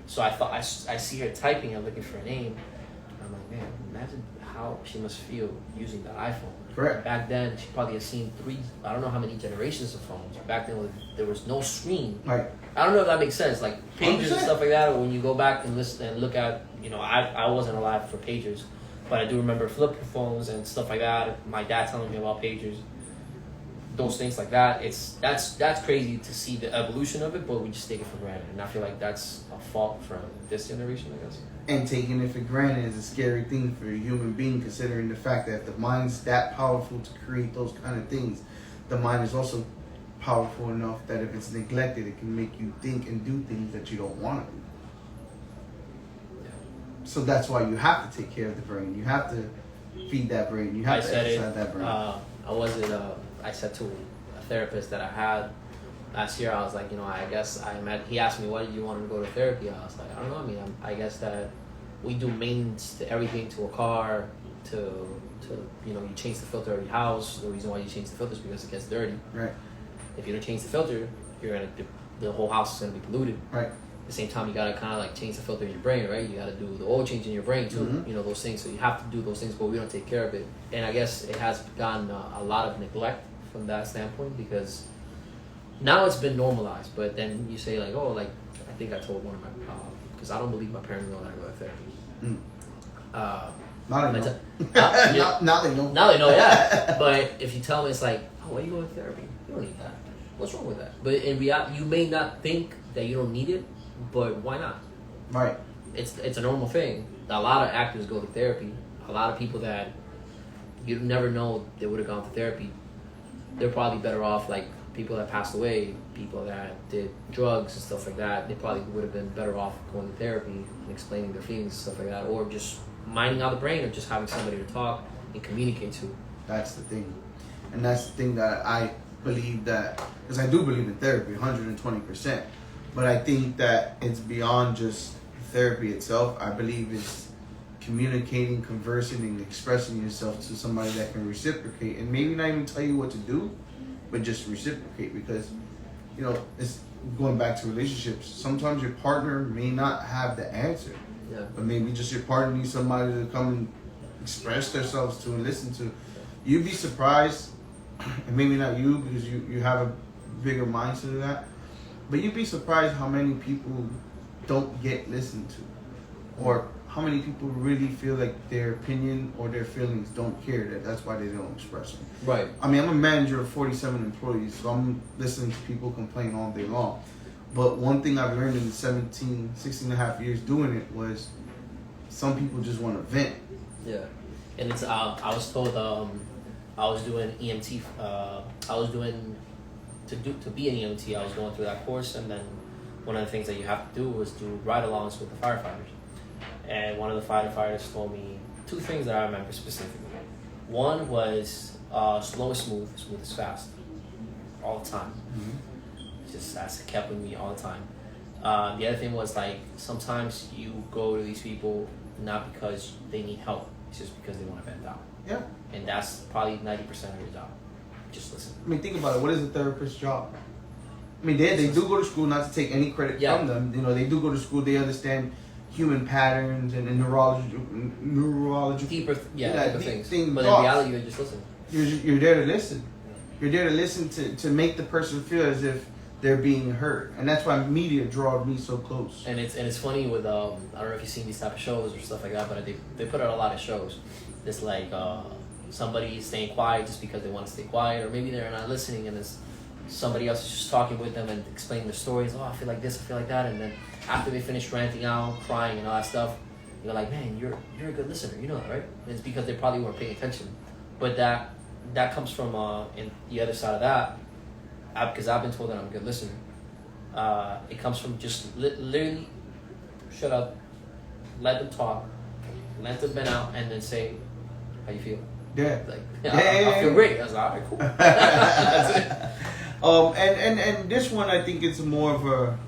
So I thought, I see her typing and looking for a name. And I'm like, man, imagine how she must feel using that iPhone. Correct. Back then, she probably has seen I don't know how many generations of phones. Back then, there was no screen. Right. I don't know if that makes sense. Like, pagers 100%. and stuff like that, or when you go back and listen and look at, I wasn't alive for pagers, but I do remember flip phones and stuff like that. My dad telling me about pagers. Those things like that, that's crazy to see the evolution of it, but we just take it for granted, and I feel like that's a fault from this generation, I guess. And taking it for granted is a scary thing for a human being, considering the fact that if the mind's that powerful to create those kind of things, the mind is also powerful enough that if it's neglected, it can make you think and do things that you don't want to do. Yeah. So that's why you have to take care of the brain. You have to feed that brain. You have to exercise that brain. I said to a therapist that I had last year, I was like, he asked me, why did you want to go to therapy? I was like, I don't know. I guess that we do maintenance to everything, to a car, to you change the filter of your house. The reason why you change the filter is because it gets dirty. Right. If you don't change the filter, the whole house is gonna be polluted. Right. At the same time, you gotta kind of like change the filter in your brain, right? You gotta do the oil change in your brain too. Mm-hmm. Those things. So you have to do those things, but we don't take care of it. And I guess it has gotten a lot of neglect from that standpoint, because now it's been normalized. But then you say like, I think I told one of my because I don't believe my parents know that I go to therapy. Now they know. Now they know. Now they know, yeah. But if you tell me, it's like, why are you going to therapy? You don't need that. What's wrong with that? But in reality, you may not think that you don't need it, but why not? Right. It's a normal thing. A lot of actors go to therapy. A lot of people that you never know they would have gone to therapy they're probably better off, like people that passed away, people that did drugs and stuff like that. They probably would have been better off going to therapy and explaining their feelings and stuff like that, or just minding out the brain, or just having somebody to talk and communicate to. That's the thing, and that's the thing that I believe that, because I do believe in therapy 120%, but I think that it's beyond just therapy itself. I believe it's communicating, conversing, and expressing yourself to somebody that can reciprocate, and maybe not even tell you what to do, but just reciprocate. Because, you know, it's going back to relationships. Sometimes your partner may not have the answer, but maybe just your partner needs somebody to come and express themselves to and listen to. You'd be surprised, and maybe not you, because you have a bigger mindset of that, but you'd be surprised how many people don't get listened to, or how many people really feel like their opinion or their feelings don't care. That's why they don't express them. Right. I mean, I'm a manager of 47 employees, so I'm listening to people complain all day long. But one thing I've learned in the 16 and a half years doing it was some people just want to vent. Yeah. And it's I was told I was doing EMT. I was doing to be an EMT. I was going through that course, and then one of the things that you have to do was do ride-alongs with the firefighters. And one of the firefighters told me two things that I remember specifically. One was slow is smooth is fast, all the time. Mm-hmm. Just that's kept with me all the time. The other thing was, like, sometimes you go to these people not because they need help, it's just because they want to vent out. Yeah. And that's probably 90% of your job. Just listen. I mean, think about it. What is a therapist's job? I mean, they do go to school, not to take any credit from them. You know, they do go to school. They understand human patterns and neurological deeper things. But thoughts. in reality, they just listen. You're there to listen. You're there to listen to make the person feel as if they're being heard, and that's why media draws me so close. And it's funny with I don't know if you've seen these type of shows or stuff like that, but they put out a lot of shows. It's like somebody staying quiet just because they want to stay quiet, or maybe they're not listening, and it's somebody else is just talking with them and explaining their stories. Oh, I feel like this, I feel like that, and then after they finish ranting out, crying, and all that stuff, you're like, man, you're a good listener. You know that, right? And it's because they probably weren't paying attention. But that comes from in the other side of that, because I've been told that I'm a good listener. It comes from just literally shut up, let them talk, let them vent out, and then say, how you feel? Yeah. Like, I feel great. I was like, all right, cool. That's it. And this one, I think it's more of a,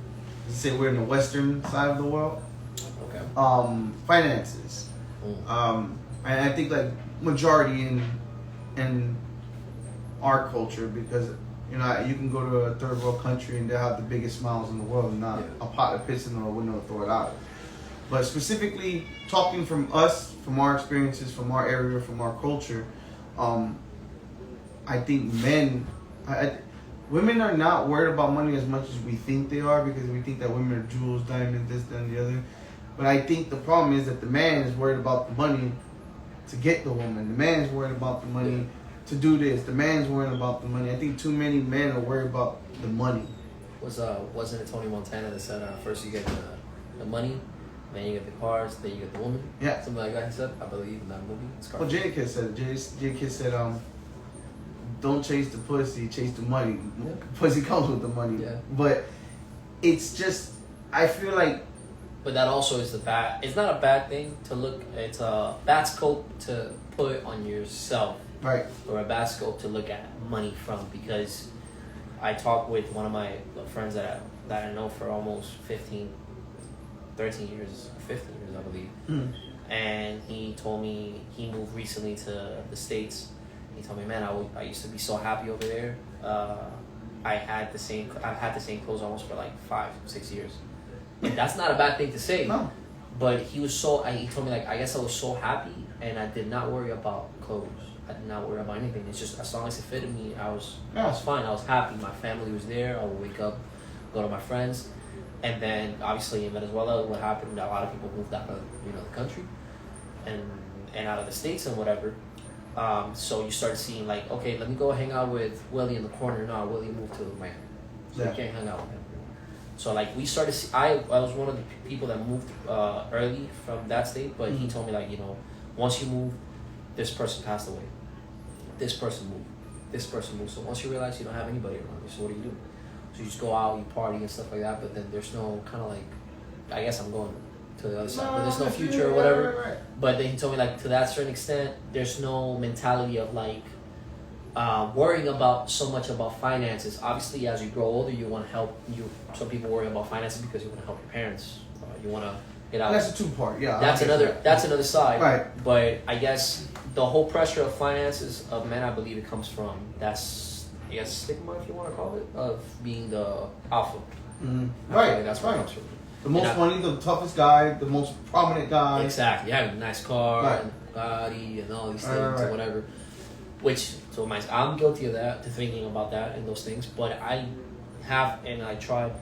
let's say we're in the western side of the world. Okay. Finances. And I think like majority in our culture, because you know you can go to a third world country and they'll have the biggest smiles in the world and not a pot of piss in the window to throw it out. But specifically talking from us, from our experiences, from our area, from our culture, I think women are not worried about money as much as we think they are, because we think that women are jewels, diamonds, this, that, and the other. But I think the problem is that the man is worried about the money to get the woman. The man is worried about the money to do this. The man's worried about the money. I think too many men are worried about the money. Wasn't it Tony Montana that said first you get the money, then you get the cars, then you get the woman? Yeah. Something like that he said, I believe, in that movie. Well, Jadakiss said it. Jadakiss said, don't chase the pussy, chase the money. Yeah. Pussy comes with the money. Yeah. But it's just, I feel like... But that also is it's not a bad thing to look, it's a bad scope to put on yourself. Right. Or a bad scope to look at money from, because I talked with one of my friends that I know for almost 13 years, 15 years, I believe. Mm. And he told me he moved recently to the States. He told me, man, I used to be so happy over there. I've had the same clothes almost for like 5-6 years. And that's not a bad thing to say. No. But he told me, like, I guess I was so happy and I did not worry about clothes. I did not worry about anything. It's just, as long as it fitted me, I was fine. I was happy. My family was there. I would wake up, go to my friends. And then, obviously, in Venezuela, what happened, a lot of people moved out of, the country and out of the States and whatever. So you started seeing, like, okay, let me go hang out with Willie in the corner. No, Willie moved to Miami. So you can't hang out with him. So, like, we started, I was one of the people that moved early from that state, but he told me, like, once you move, this person passed away. This person moved. this person moves. So once you realize you don't have anybody around you, so what do? So you just go out, you party and stuff like that, but then there's no kind of like, I guess I'm going to the other side, but there's no future or whatever. Right. But then he told me like to that certain extent, there's no mentality of like worrying about so much about finances. Obviously, as you grow older, you want to help. Some people worry about finances because you want to help your parents. You want to get out. That's a two-part. Yeah. That's another. That's another side. Right. But I guess the whole pressure of finances of men, I believe it comes from that's, I guess, stigma, if you want to call it, of being the alpha. Mm-hmm. I feel Right. like that's where it comes from. The most money, the toughest guy, the most prominent guy. Exactly. You have a nice car Right. and body and all these things Right. and whatever. Which, so I'm guilty of that, to thinking about that and those things. But I have, and I tried,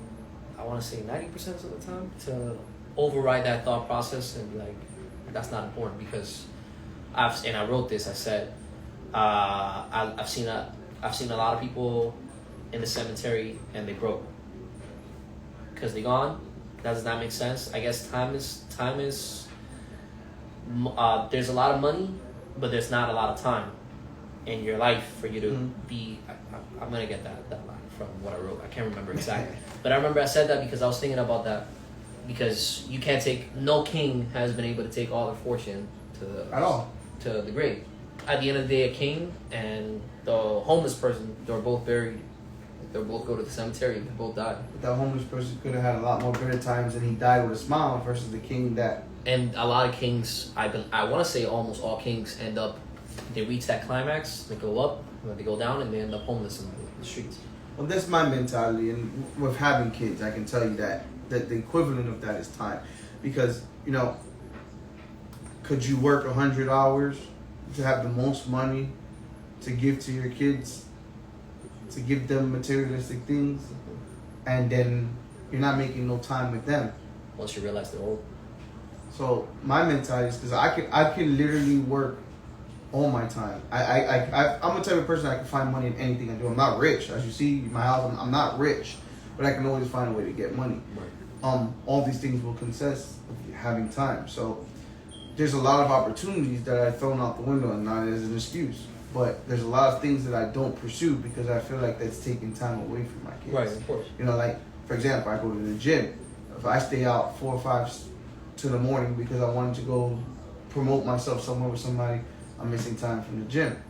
I want to say 90% of the time, to override that thought process and be like, that's not important, because I wrote this. I said, I've seen a lot of people in the cemetery and they broke because they gone. Does that make sense? I guess time is. There's a lot of money, but there's not a lot of time in your life for you to be. I'm gonna get that line from what I wrote. I can't remember exactly, but I remember I said that because I was thinking about that. Because you can't take. No king has been able to take all their fortune to the grave. At the end of the day, a king and the homeless person, they're both buried. They'll both go to the cemetery. They both died. That homeless person could have had a lot more better times, and he died with a smile, versus the king that. And a lot of kings, I want to say almost all kings end up. They reach that climax. They go up, and they go down, and they end up homeless in the streets. Well, that's my mentality, and with having kids, I can tell you that the equivalent of that is time, because could you work 100 hours to have the most money to give to your kids, to give them materialistic things, and then you're not making no time with them once you realize they're old? So my mentality is, because I can literally work all my time. I'm the type of person I can find money in anything I do. I'm not rich, as you see my house. I'm not rich, but I can always find a way to get money. Right. All these things will consist of having time. So there's a lot of opportunities that I've thrown out the window, and not as an excuse, but there's a lot of things that I don't pursue because I feel like that's taking time away from my kids. Right, of course. Like, for example, I go to the gym. If I stay out 4 or 5 to the morning because I wanted to go promote myself somewhere with somebody, I'm missing time from the gym.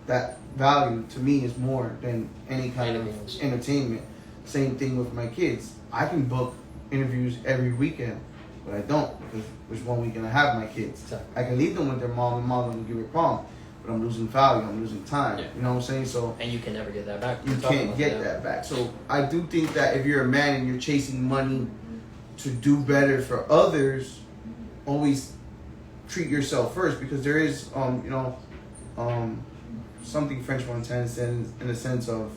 That value to me is more than any kind of entertainment. Same thing with my kids. I can book interviews every weekend, but I don't, because there's one weekend I have my kids. Exactly. I can leave them with their mom, and mom will give it prom, but I'm losing value, I'm losing time. Yeah. You know what I'm saying? So And you can never get that back. you can't get that back. So I do think that if you're a man and you're chasing money to do better for others, always treat yourself first, because there is something French Montaigne says in the sense of,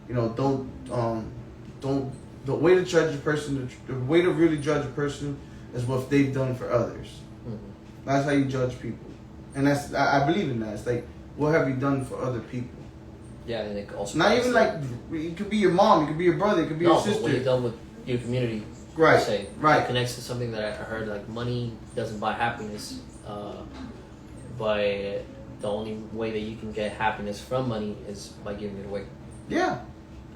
don't the way to judge a person, the way to really judge a person is what they've done for others. Mm-hmm. That's how you judge people, and that's I believe in that. It's like, what have you done for other people? Yeah, and it also Not even like, it could be your mom, it could be your brother, it could be your sister. But what you've done with your community, Right, say, right. It connects to something that I heard, like money doesn't buy happiness, but the only way that you can get happiness from money is by giving it away. Yeah.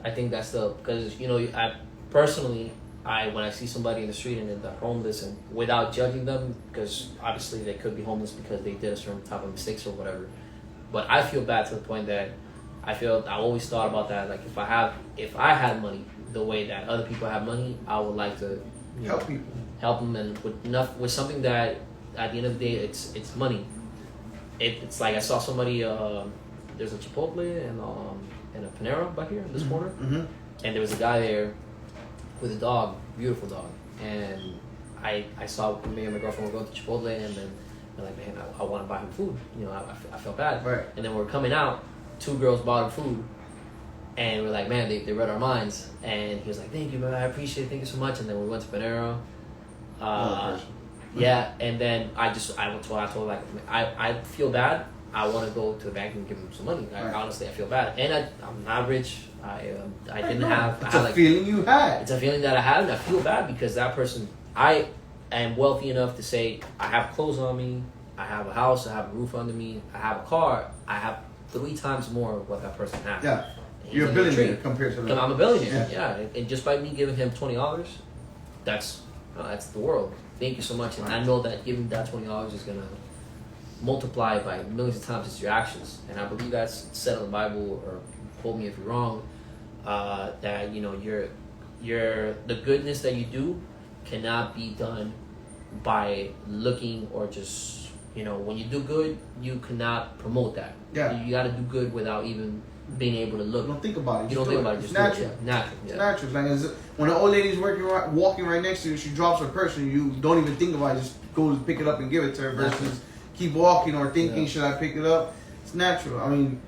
I think that's because I personally, when I see somebody in the street and they're homeless, and without judging them, because obviously they could be homeless because they did a certain type of mistakes or whatever, but I feel bad to the point that I always thought about that. Like, if I had money the way that other people have money, I would like to Help people. help them, and with something that at the end of the day it's money. It's like I saw somebody. There's a Chipotle and a Panera back here in this corner, Mm-hmm. and there was a guy there with a dog, beautiful dog, and I saw me and my girlfriend were going to Chipotle, and then they're like, man, I want to buy him food. I felt bad. Right. And then we're coming out, 2 girls bought him food, and we're like, man, they read our minds. And he was like, thank you, man, I appreciate it, thank you so much. And then we went to Panera. Yeah, and then I told like, I feel bad. I want to go to the bank and give him some money. Right. Honestly, I feel bad, and I'm not rich. I didn't have. It's a feeling you had. It's a feeling that I have, and I feel bad because that person. I am wealthy enough to say I have clothes on me, I have a house, I have a roof under me, I have a car, I have 3 times more of what that person has. Yeah. And You're a he's gonna billionaire trade. compared to them. I'm a billionaire. Yeah. And just by me giving him $20, that's the world. Thank you so much. And I know that giving that $20 is gonna multiply by millions of times just your actions. And I believe that's said in the Bible, or quote me if you're wrong, that the goodness that you do cannot be done by looking or just when you do good, you cannot promote that. Yeah. You got to do good without even being able to look. You don't think about it. You don't think about it. It's Just natural. do it. Natural. It's natural. Like when an old lady's walking right next to you, she drops her purse, and you don't even think about it. Just go to pick it up and give it to her versus keep walking or thinking, should I pick it up? It's natural. I mean,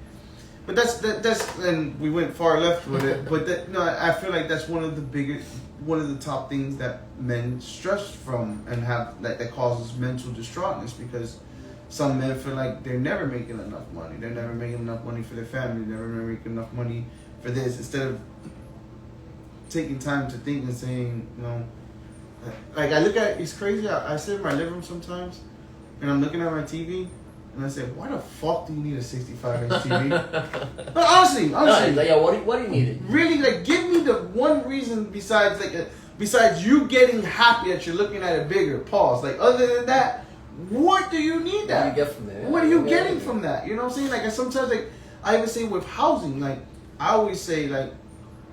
but that's and we went far left with it. But I feel like that's one of the top things that men stress from and have that causes mental distraughtness, because some men feel like they're never making enough money. They're never making enough money for their family. They're never making enough money for this. Instead of taking time to think and saying, like I look at it's crazy. I sit in my living room sometimes, and I'm looking at my TV, and I say, why the fuck do you need a 65-inch TV? But honestly, what do you need? Really, like, give me the one reason besides you getting happy that you're looking at it bigger. Pause. Like, other than that, what do you need that? What do you get from that? What are you getting from that? You know what I'm saying? Like, sometimes, like, I even say with housing, like, I always say, like,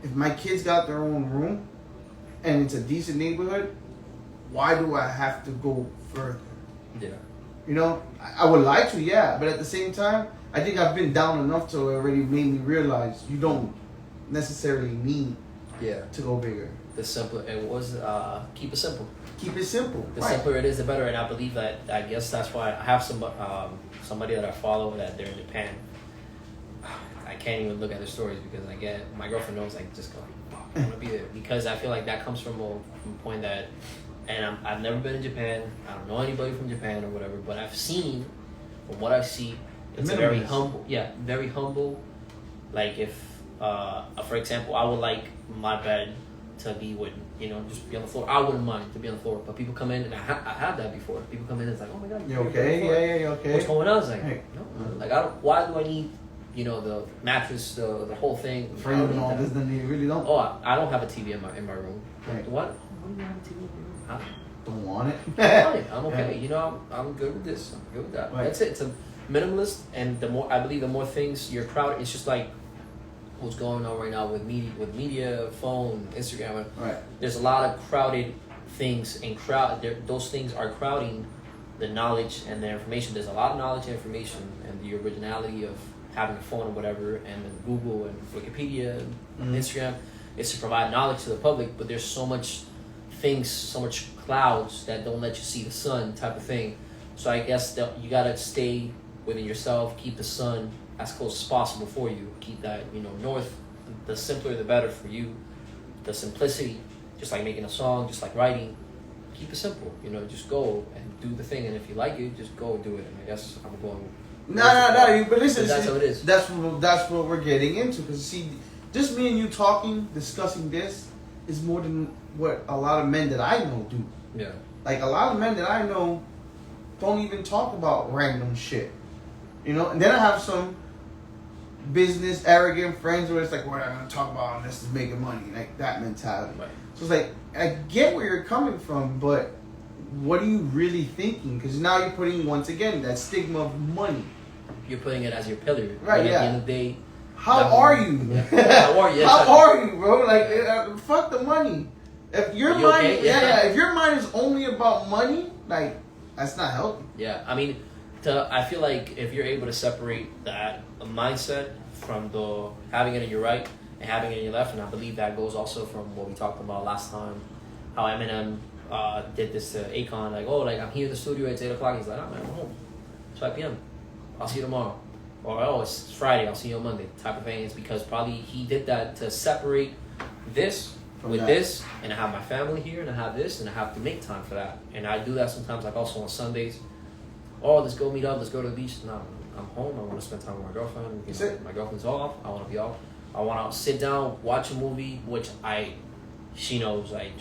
if my kids got their own room and it's a decent neighborhood, why do I have to go further? Yeah. I would like to, but at the same time, I think I've been down enough to already made me realize you don't necessarily need to go bigger. The simpler it was, keep it simple. Keep it simple. The simpler it is, the better. And I believe that. I guess that's why I have somebody that I follow that they're in Japan. I can't even look at their stories because my girlfriend knows, like, just go. I want to be there because I feel like that comes from a point that. And I've never been in Japan. I don't know anybody from Japan or whatever, but I've seen, from what I see, it's a very humble. Yeah, very humble. Like if, for example, I would like my bed to be with, just be on the floor. I wouldn't mind to be on the floor, but people come in, and I had that before. People come in and it's like, oh my god, you okay? Yeah, you okay? What's going on? I was like, no, like why do I need, the mattress, the whole thing? For you and all this, then you really don't. Oh, I don't have a TV in my room. Right. What do you have a TV in your room? I don't want it. I'm okay. Yeah. I'm good with this. I'm good with that. Right. That's it. It's a minimalist, and the more things you're crowded, it's just like what's going on right now with media, phone, Instagram. Right. There's a lot of crowded things, and those things are crowding the knowledge and the information. There's a lot of knowledge and information, and the originality of having a phone or whatever, and then Google and Wikipedia and Instagram is to provide knowledge to the public. But there's so much things, so much clouds that don't let you see the sun, type of thing. So I guess that you gotta stay within yourself, keep the sun as close as possible for you. Keep that, north. The simpler, the better for you. The simplicity, just like making a song, just like writing. Keep it simple. Just go and do the thing. And if you like it, just go do it. And I guess I'm going. No. But listen, that's how it is. That's what we're getting into. Because see, just me and you talking, discussing this, is more than what a lot of men that I know do. Yeah. Like a lot of men that I know don't even talk about random shit. And then I have some business arrogant friends where it's like, what I'm gonna talk about unless it's making money, like that mentality. Right. So it's like, I get where you're coming from, but what are you really thinking? Because now you're putting, once again, that stigma of money. You're putting it as your pillar. Right, At the end of the day, how are you? How are you? How are you, bro? Like, fuck the money. If your mind, okay? if your mind is only about money, like, that's not healthy. Yeah, I mean, I feel like if you're able to separate that mindset from the having it in your right and having it in your left, and I believe that goes also from what we talked about last time, how Eminem did this to Akon, like, I'm here in the studio at 8 o'clock. He's like, I'm home. It's 5 p.m. I'll see you tomorrow. Or, it's Friday, I'll see you on Monday, type of thing. It's because probably he did that to separate this from with that. This, and I have my family here, and I have this, and I have to make time for that. And I do that sometimes, like also on Sundays. Let's go meet up, let's go to the beach. No, I'm home, I want to spend time with my girlfriend. My girlfriend's off, I want to be off. I want to sit down, watch a movie, which she knows, I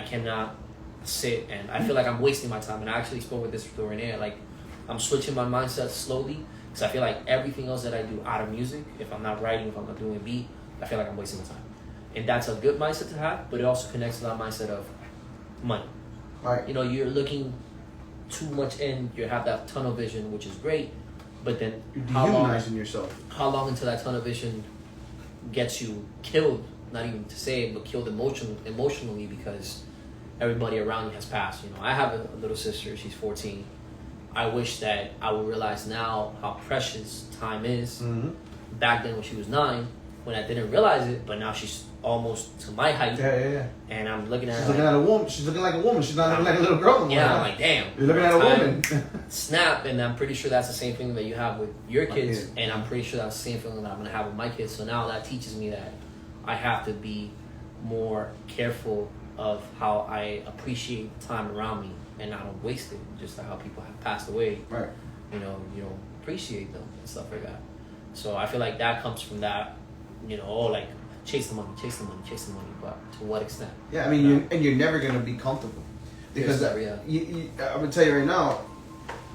cannot sit, and I feel like I'm wasting my time. And I actually spoke with this with Renee, like, I'm switching my mindset slowly Because I feel like everything else that I do out of music, if I'm not writing, if I'm not doing a beat, I feel like I'm wasting my time. And that's a good mindset to have, but it also connects to that mindset of money. Right. You know, you're looking too much in, you have that tunnel vision, which is great, but then You're dehumanizing yourself. How long until that tunnel vision gets you killed, not even to say it, but killed emotionally because everybody around you has passed. You know, I have a little sister, she's 14. I wish that I would realize now how precious time is. Mm-hmm. Back then when she was 9, when I didn't realize it, but now she's almost to my height. Yeah. And I'm looking at her. She's looking at a woman. She's looking like a woman. She's not looking like a little girl anymore. Yeah, I'm like, damn. You're looking at a woman. Snap, and I'm pretty sure that's the same thing that you have with your kids, kid. and I'm pretty sure that's the same feeling that I'm gonna have with my kids. So now that teaches me that I have to be more careful of how I appreciate the time around me and not don't waste it. Just like how people have passed away. Right. You know, you don't appreciate them and stuff like that. So I feel like that comes from that, you know, like chase the money, but to what extent? Yeah, I mean, you're never gonna be comfortable because I'm gonna tell you right now.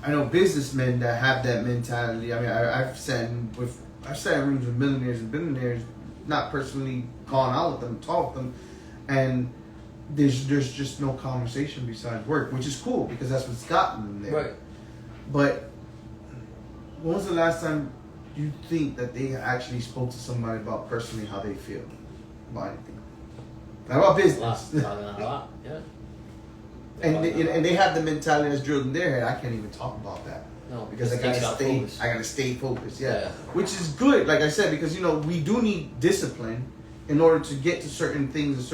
I know businessmen that have that mentality. I mean, I've sat in rooms with millionaires and billionaires, not personally gone out with them, talked with them, and there's just no conversation besides work, which is cool because that's what's gotten them there. Right. But when was the last time you think that they actually spoke to somebody about personally how they feel about anything? Not about business. A lot. Yeah. And they have the mentality that's drilled in their head. I can't even talk about that. No, because I gotta stay focused. Yeah. Which is good, like I said, because we do need discipline in order to get to certain things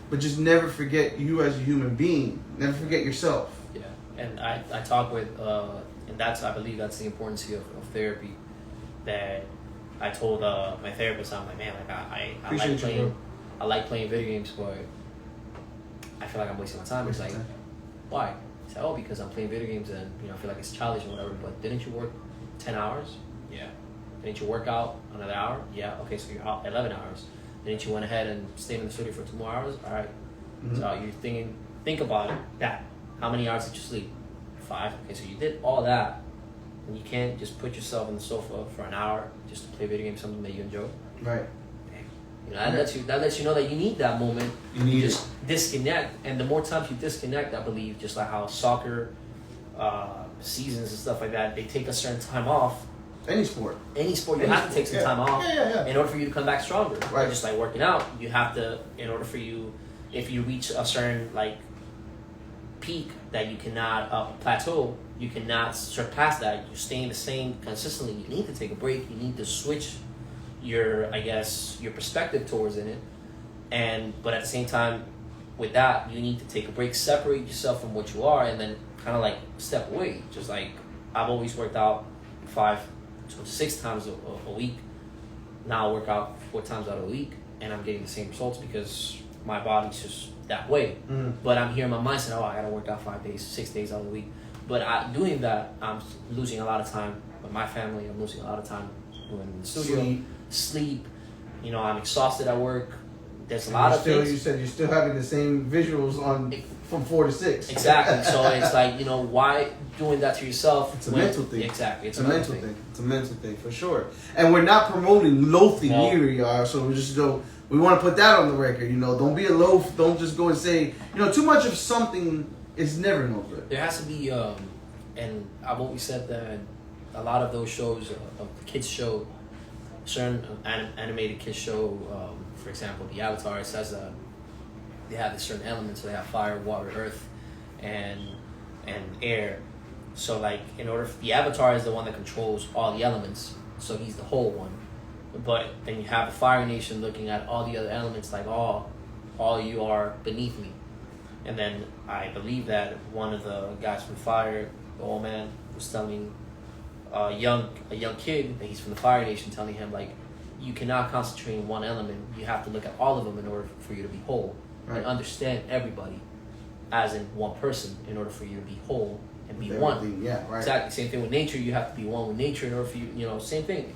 but just never forget you as a human being. Never forget yourself. Yeah. And I talk with and I believe that's the importance of therapy. That I told my therapist, I'm like, man, like I like playing video games, but I feel like I'm wasting my time. It's like, why? He said, because I'm playing video games and I feel like it's childish or whatever. But didn't you work 10 hours? Yeah. Didn't you work out another hour? Yeah. Okay, so you're out 11 hours. Didn't you went ahead and stayed in the studio for 2 more hours? All right. Mm-hmm. So you're think about it. That. How many hours did you sleep? 5. Okay, so you did all that. And you can't just put yourself on the sofa for an hour just to play video games, something that you enjoy. Right. That lets you know that you need that moment. You just disconnect, and the more times you disconnect, I believe, just like how soccer seasons and stuff like that, they take a certain time off. Any sport, you have to take some time off in order for you to come back stronger. Right. Just like working out, you have to, in order for you, if you reach a certain peak that you cannot plateau, you cannot surpass that. You're staying the same consistently. You need to take a break. You need to switch your perspective towards it. But at the same time, with that, you need to take a break, separate yourself from what you are, and then kind of step away. Just like I've always worked out 5 to 6 times a week. Now I work out 4 times out of a week, and I'm getting the same results because my body's just that way. But I'm here in my mindset, I gotta work out 5 days, 6 days out of the week. But doing that, I'm losing a lot of time with my family. I'm losing a lot of time in the studio. Sleep. I'm exhausted at work. There's a lot of things. You said you're still having the same visuals from 4 to 6. Exactly. So it's like, why doing that to yourself? It's a mental thing. Exactly. It's a mental thing. It's a mental thing for sure. And we're not promoting loafing either, y'all. So we want to put that on the record. Don't be a loaf. Don't just go and say, too much of something is never no good. There has to be, and I've always said that a lot of those shows, of the kids show, certain animated kids show, for example, the Avatar, it says they have these certain elements. So they have fire, water, earth, and air. So in order, the Avatar is the one that controls all the elements. So he's the whole one. But then you have the Fire Nation looking at all the other elements, all you are beneath me. And then I believe that one of the guys from Fire, the old man, was telling a young kid that he's from the Fire Nation, telling him you cannot concentrate in one element. You have to look at all of them in order for you to be whole, and understand everybody as in one person in order for you to be whole and be one. Yeah, right. Exactly. Same thing with nature. You have to be one with nature in order for you. Same thing.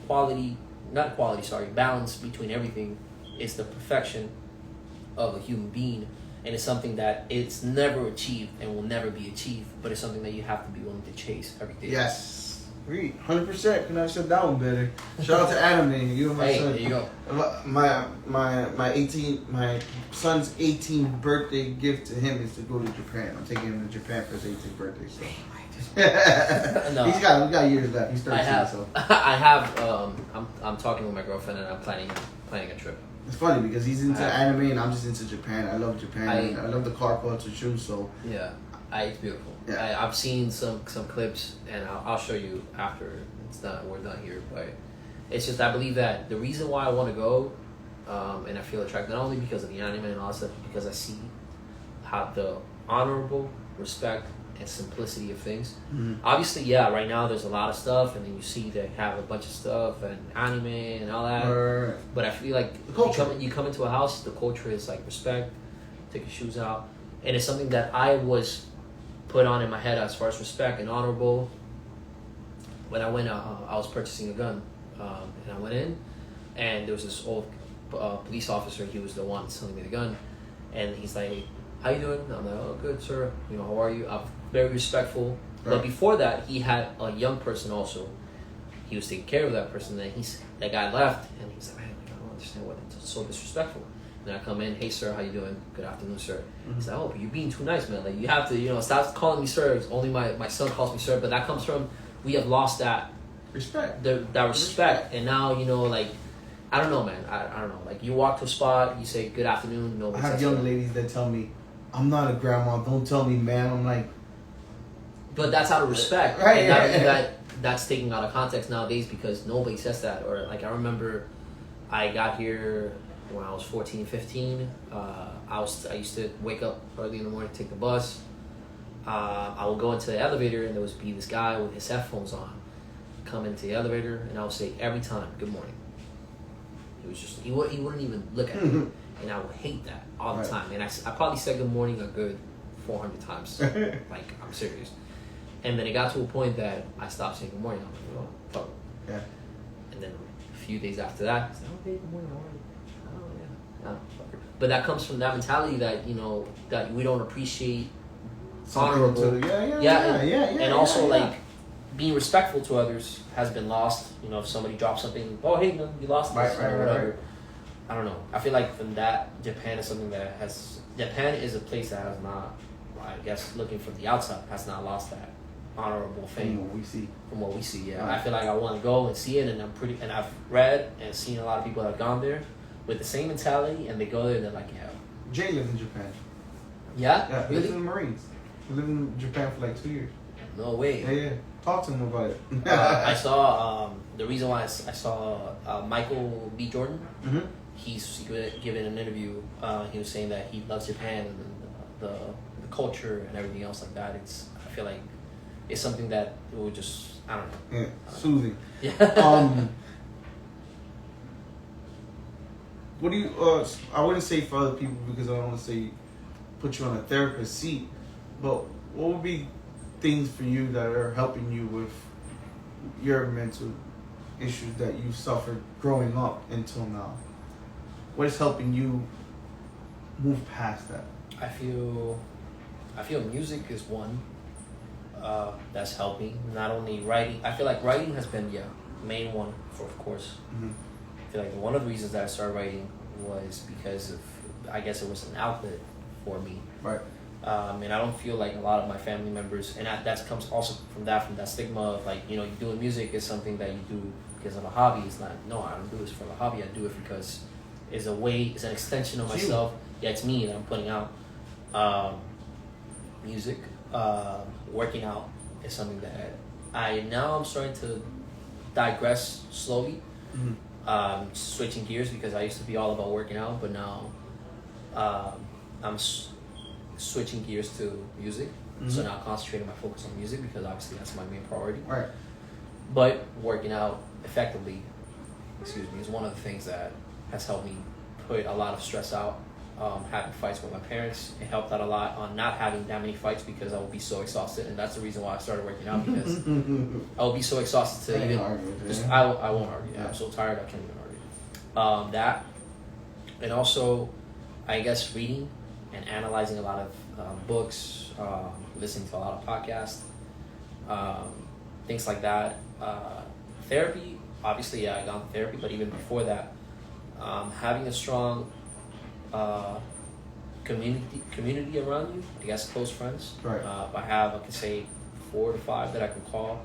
Balance between everything is the perfection of a human being. And it's something that it's never achieved and will never be achieved, but it's something that you have to be willing to chase every day. Yes. Agreed. 100%. Couldn't have said that one better. Shout out to Anime. You and my Hey, son. there you go. My son's 18th birthday gift to him is to go to Japan. I'm taking him to Japan for his 18th birthday. So No. we got years left. He's 13. I'm talking with my girlfriend and I'm planning a trip. It's funny because he's into anime and I'm just into Japan. I love Japan. I love the car culture too. So yeah, it's beautiful. Yeah. I've seen some clips and I'll show you after we're done here. But it's just I believe that the reason why I want to go, and I feel attracted not only because of the anime and all that stuff, because I see how the honorable respect and simplicity of things. Mm-hmm. Obviously, yeah, right now there's a lot of stuff, and then you see they have a bunch of stuff and anime and all that. Right. But I feel like you come into a house, the culture is like respect, take your shoes out, and it's something that I was put on in my head as far as respect and honorable. When I went, I was purchasing a gun, and I went in, and there was this old police officer. He was the one selling me the gun, and he's like, "How you doing?" I'm like, "Oh, good, sir. You know, how are you?" I'm very respectful. Right. But before that, he had a young person also. He was taking care of that person. Then that guy left, and he's like, "Man, I don't understand why it's so disrespectful." And I come in, "Hey, sir, how you doing? Good afternoon, sir." Mm-hmm. He's like, "Oh, but you're being too nice, man. Like, you have to, stop calling me sir. Only my son calls me sir." But that comes from we have lost that respect. That respect, and now like. I don't know, man. I don't know. Like, you walk to a spot, you say, "Good afternoon." No, I have young ladies that tell me, "I'm not a grandma. Don't tell me, ma'am." I'm like, but that's out of respect, right? And that's taken out of context nowadays because nobody says that. Or like, I remember, I got here when I was 14, 15. I used to wake up early in the morning to take the bus. I would go into the elevator and there would be this guy with his headphones on, come into the elevator, and I would say every time, "Good morning." It was just he wouldn't even look at me, and I would hate that all the time. And I probably said good morning a good 400 times. Like, I'm serious. And then it got to a point that I stopped saying good morning. I'm like, "Oh, fuck." Yeah. And then a few days after that, I said, "Okay, good morning, how are you?" "Oh, yeah." "Oh, fucker." But that comes from that mentality that that we don't appreciate honorable. And also like being respectful to others has been lost. If somebody drops something, "Oh, hey, man, you lost this," or whatever. Right. I don't know. I feel like from that, Japan is something that Japan is a place that has not, I guess, looking from the outside, has not lost that honorable thing. From what we see. Yeah. Right. I feel like I want to go and see it, and I've read and seen a lot of people that have gone there with the same mentality, and they go there and they're like, "Yeah." Jay lives in Japan. Yeah? Yeah, he lives in the Marines. He lived in Japan for like 2 years. No way. Yeah. Talk to him about it. I saw the reason why I saw Michael B. Jordan. Mm-hmm. He's given an interview. He was saying that he loves Japan and the culture and everything else like that. I feel like it's something that it would just, I don't know. Yeah, soothing. Yeah. What do you? I wouldn't say for other people because I don't want to say put you on a therapist seat, but what would be things for you that are helping you with your mental issues that you suffered growing up until now? What is helping you move past that? I feel music is one that's helping. Not only writing, I feel like writing has been main one of course. Mm-hmm. I feel like one of the reasons that I started writing was because of, I guess it was an outlet for me. Right. And I don't feel like a lot of my family members, and that comes also from that stigma of like, you doing music is something that you do because of a hobby. It's not, no, I don't do this for a hobby. I do it because it's an extension of myself. Yeah, it's me that I'm putting out. Music, working out is something that I'm starting to digress slowly. Mm-hmm. Switching gears because I used to be all about working out, but now I'm switching gears to music. Mm-hmm. So now concentrating my focus on music because obviously that's my main priority. Right. But working out effectively, is one of the things that has helped me put a lot of stress out. Having fights with my parents, it helped out a lot on not having that many fights because I would be so exhausted, and that's the reason why I started working out because I would be so exhausted to even I won't argue. Yeah. I'm so tired I can't even argue. That, and also, I guess reading and analyzing a lot of books, listening to a lot of podcasts, things like that Therapy, obviously, yeah, I got into therapy, but even before that, having a strong community around you, I guess close friends. Right. I could say 4 to 5 that I can call,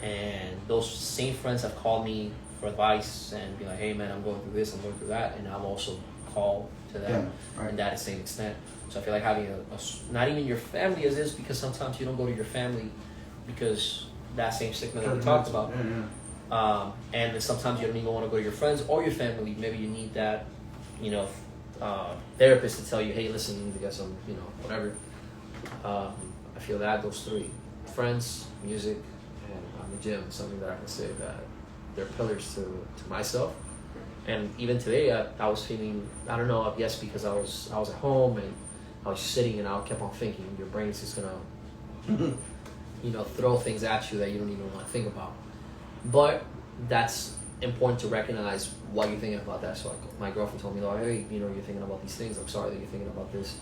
and those same friends have called me for advice and be like, hey man, I'm going through this, I'm going through that, and I've also called to them, and that to the same extent. So I feel like having not even your family as is, because sometimes you don't go to your family because that same stigma that we talked about. And then sometimes you don't even want to go to your friends or your family. Maybe you need that, therapist to tell you, hey, listen, you need to get some, whatever. I feel that those 3, friends, music, and the gym, is something that I can say that they're pillars to myself. And even today, I was feeling, I don't know, I guess because I was at home and I was sitting and I kept on thinking. Your brain's just gonna, throw things at you that you don't even want to think about. But that's important to recognize what you're thinking about that. So my girlfriend told me, oh, hey, you're thinking about these things. I'm sorry that you're thinking about this.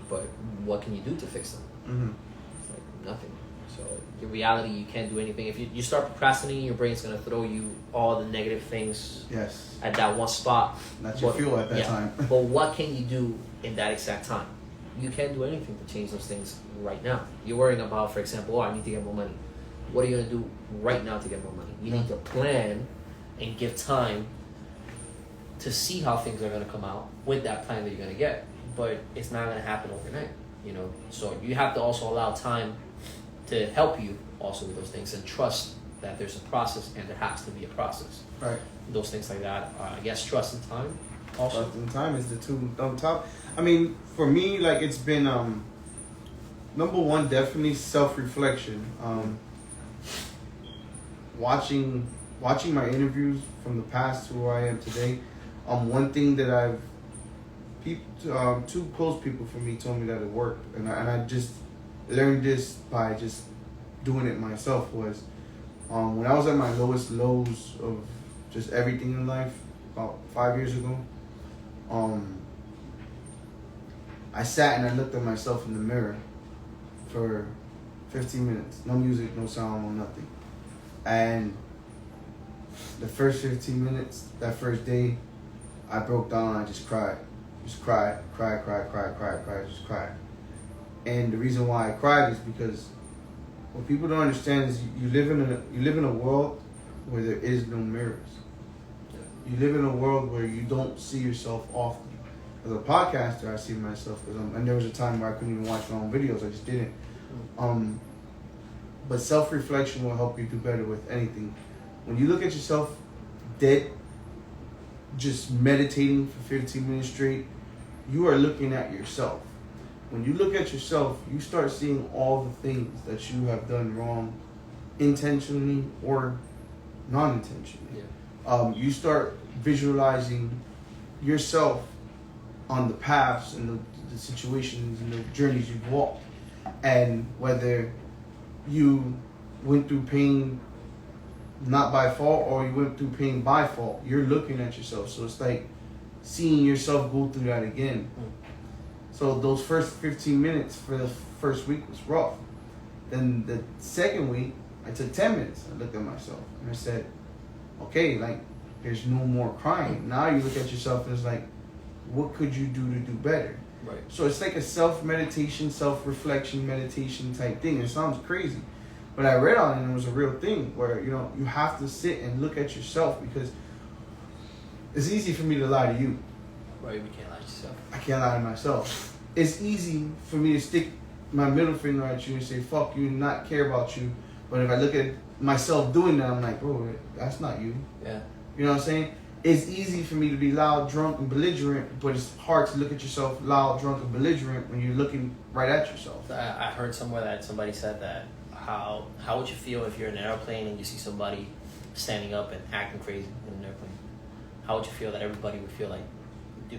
But what can you do to fix them? It's like nothing. So in reality, you can't do anything. If you start procrastinating, your brain's going to throw you all the negative things at that one spot. That's your fuel at that time. But what can you do in that exact time? You can't do anything to change those things right now. You're worrying about, for example, I need to get more money. What are you going to do right now to get more money? You need to plan and give time to see how things are going to come out with that plan that you're going to get. But it's not going to happen overnight, So you have to also allow time to help you also with those things and trust that there's a process and there has to be a process. Right. Those things like that. I guess trust and time also. Trust and time is the 2 on top. I mean, for me, like it's been number 1, definitely self-reflection. Watching my interviews from the past to where I am today. One thing that 2 close people for me told me that it worked, and I just learned this by just doing it myself. Was when I was at my lowest lows of just everything in life about 5 years ago. I sat and I looked at myself in the mirror for 15 minutes. No music, no sound, no nothing. And the first 15 minutes, that first day, I broke down and I just cried. Just cried. Just cried. And the reason why I cried is because what people don't understand is you live in a world where there is no mirrors. You live in a world where you don't see yourself often. As a podcaster, I see myself, and there was a time where I couldn't even watch my own videos. I just didn't. But self-reflection will help you do better with anything. When you look at yourself dead, just meditating for 15 minutes straight, you are looking at yourself. When you look at yourself, you start seeing all the things that you have done wrong, intentionally or non-intentionally. You start visualizing yourself on the paths and the situations and the journeys you've walked, and whether you went through pain not by fault or you went through pain by fault, you're looking at yourself. So it's like seeing yourself go through that again. So those first 15 minutes for the first week was rough. Then the second week, I took 10 minutes. I looked at myself and I said, okay, like there's no more crying. Now you look at yourself and it's like, what could you do to do better? Right. So it's like a self-meditation, self-reflection meditation type thing. It sounds crazy, but I read on it and it was a real thing where, you have to sit and look at yourself, because it's easy for me to lie to you. Right, we can't lie to yourself. I can't lie to myself. It's easy for me to stick my middle finger at you and say, fuck you, and not care about you. But if I look at myself doing that, I'm like, bro, that's not you. Yeah. You know what I'm saying? It's easy for me to be loud, drunk, and belligerent, but it's hard to look at yourself loud, drunk, and belligerent when you're looking right at yourself. I heard somewhere that somebody said that how would you feel if you're in an airplane and you see somebody standing up and acting crazy in an airplane? How would you feel that everybody would feel like?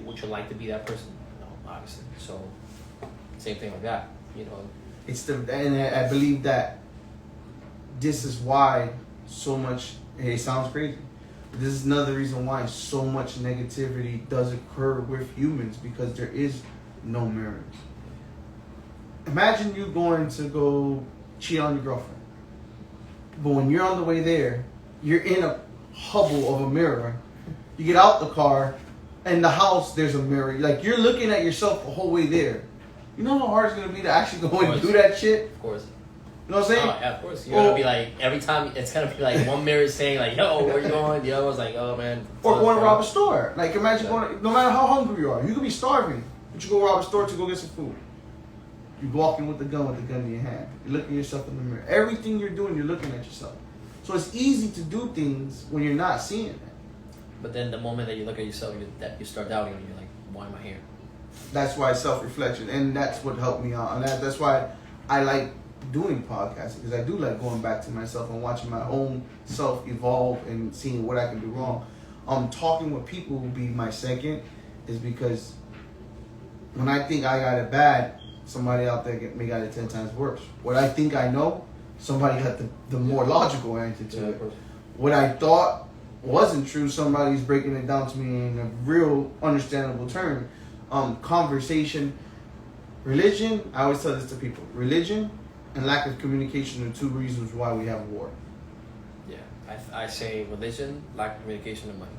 Would you like to be that person? No, obviously. So same thing like that. And I believe that this is why so much. It sounds crazy. This is another reason why so much negativity does occur with humans, because there is no mirrors. Imagine you going to go cheat on your girlfriend. But when you're on the way there, you're in a hubble of a mirror. You get out the car, and the house, there's a mirror. Like, you're looking at yourself the whole way there. You know how hard it's going to be to actually go and do that shit? Of course. You know what I'm saying? Yeah, of course. You're going to be like, every time, it's going to be like one mirror saying like, yo, where you going? The other one's like, oh, man. Or going to rob a store. Like, imagine going, no matter how hungry you are, you could be starving, but you go rob a store to go get some food. You're walking with the gun in your hand. You're looking at yourself in the mirror. Everything you're doing, you're looking at yourself. So it's easy to do things when you're not seeing it. But then the moment that you look at yourself, you start doubting and you're like, why am I here? That's why self-reflection, and that's what helped me out. And that's why I like doing podcasting, because I do like going back to myself and watching my own self evolve and seeing what I can do wrong. Talking with people will be my second, is because when I think I got it bad, somebody out there may got it 10 times worse. What I think I know, somebody got the more logical answer to it. What I thought wasn't true, somebody's breaking it down to me in a real understandable term. Conversation, religion, I always tell this to people, religion and lack of communication are two reasons why we have war. Yeah, I say religion, lack of communication, and money.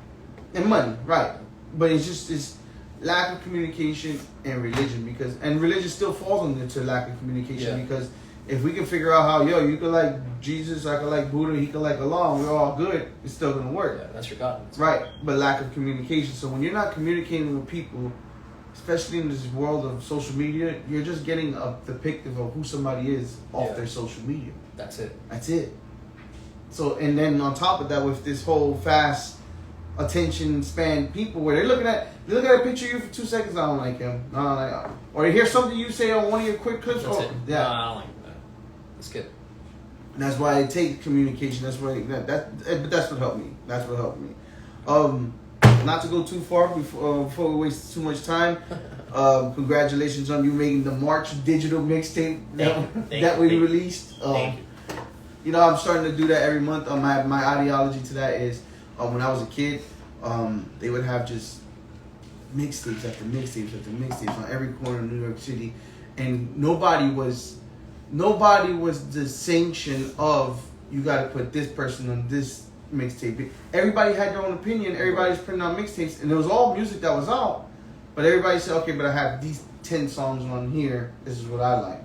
And money, right. But it's lack of communication and religion, and religion still falls into lack of communication, because if we can figure out how, you could like Jesus, I could like Buddha, he could like Allah, and we're all good, it's still going to work. Yeah, that's your God. Right, but lack of communication. So when you're not communicating with people, especially in this world of social media, you're just getting a depictive of who somebody is off their social media. That's it. So, and then on top of that, with this whole fast attention span people, where they look at a picture of you for 2 seconds, I don't like him. I don't like, or they hear something you say on one of your quick clips. That's it. Yeah. No, I don't like that. That's good. That's why it takes communication. That's why but that's what helped me. That's what helped me. Not to go too far before we waste too much time. Congratulations on you making the March digital mixtape that we released. Thank you. You know, I'm starting to do that every month. My ideology to that is, when I was a kid, they would have just mixtapes after mixtapes after mixtapes on every corner of New York City, and nobody was the sanction of, you got to put this person on this mixtape. Everybody had their own opinion. Everybody's putting out mixtapes, and it was all music that was out. But everybody said, okay, but I have these 10 songs on here. This is what I like.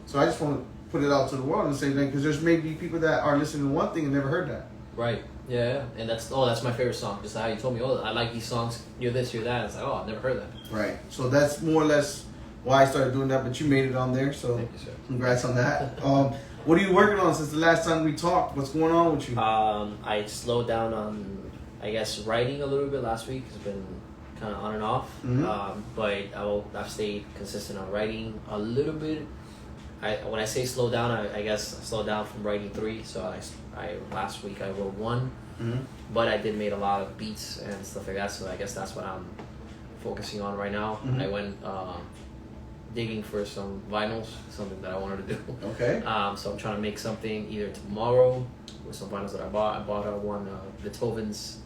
So I just want to put it out to the world and say that, because there's maybe people that are listening to one thing and never heard that. Right. Yeah. And that's my favorite song. Just how you told me, I like these songs. You're this, you're that. It's like, I've never heard that. Right. So that's more or less why I started doing that. But you made it on there, so thank you, sir. Congrats on that. What are you working on since the last time we talked? What's going on with you? I slowed down on, I guess, writing a little bit last week. It's been kind of on and off. But I've stayed consistent on writing a little bit. When I say slow down, I guess I slowed down from writing 3. So I last week I wrote 1, but I did make a lot of beats and stuff like that. So I guess that's what I'm focusing on right now. I went digging for some vinyls, something that I wanted to do. Okay. So I'm trying to make something either tomorrow with some vinyls that I bought. I bought one Beethoven's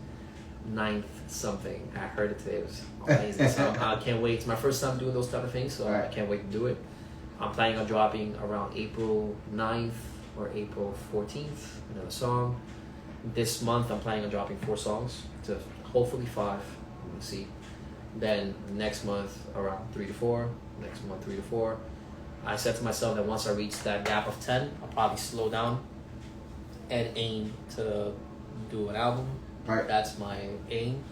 9th something. I heard it today. It was amazing. So I can't wait. It's my first time doing those type of things, so I can't wait to do it. I'm planning on dropping around April 9th or April 14th another song. This month I'm planning on dropping 4 songs to hopefully 5. We'll see. Then next month around 3 to 4. Next month 3 to 4. I said to myself that once I reach that gap of 10, I'll probably slow down and aim to do an album. Right. That's my aim.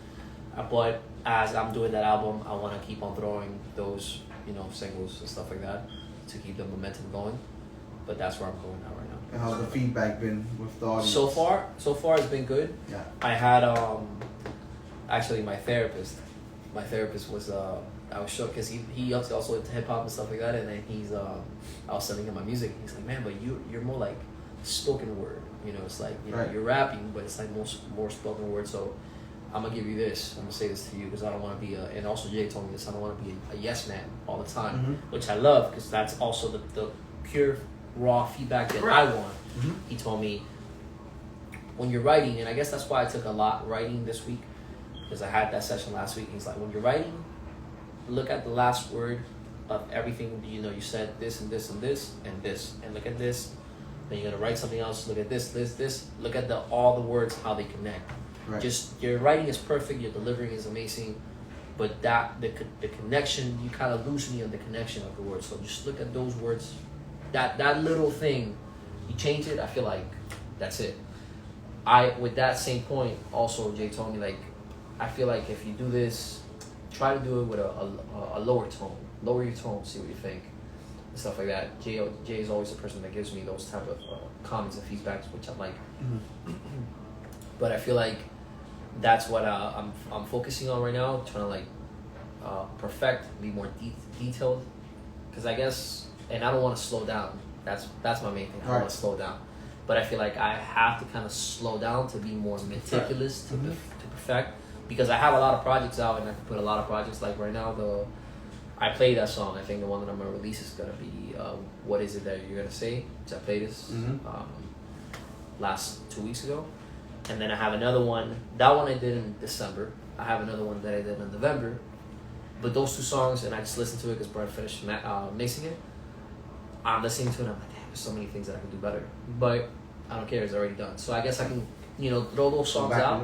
But as I'm doing that album, I want to keep on throwing those, singles and stuff like that to keep the momentum going. But that's where I'm going now right now. And how's the feedback been with the audience? So far it's been good. Yeah. I had actually my therapist was I was shocked because he also into hip hop and stuff like that, and then I was sending him my music. He's like, man, but you're more like spoken word. It's like right. You're rapping, but it's like more spoken word. So I'm gonna give you this. I'm gonna say this to you because I don't want to be and also Jay told me this. I don't want to be a yes man all the time, which I love because that's also the pure raw feedback that I want. He told me when you're writing, and I guess that's why I took a lot writing this week because I had that session last week. He's like, when you're writing, look at the last word of everything. You said this and this and this and this, and look at this. then you're gonna write something else. Look at this. Look at all the words, how they connect. Right. Just your writing is perfect, your delivering is amazing, but the connection, you kind of lose me on the connection of the words. So just look at those words. That little thing, you change it. I feel like that's it. With that same point, also Jay told me, like, I feel like if you do this, try to do it with a lower tone. Lower your tone, see what you think, and stuff like that. Jay is always the person that gives me those type of comments and feedbacks, which I'm like. But I feel like that's what I'm focusing on right now, trying to like perfect, be more detailed, because I guess, and I don't want to slow down. That's my main thing. I don't want to slow down, but I feel like I have to kind of slow down to be more meticulous to perfect, because I have a lot of projects out and I can put a lot of projects, like right now I played that song. I think the one that I'm gonna release is gonna be "What Is It That You're Gonna Say," which I played this last 2 weeks ago. And then I have another one. That one I did in December. I have another one that I did in November. But those two songs, and I just listened to it because Brad finished mixing it. I'm listening to it and I'm like, damn, there's so many things that I can do better. But I don't care, it's already done. So I guess I can, throw those songs out.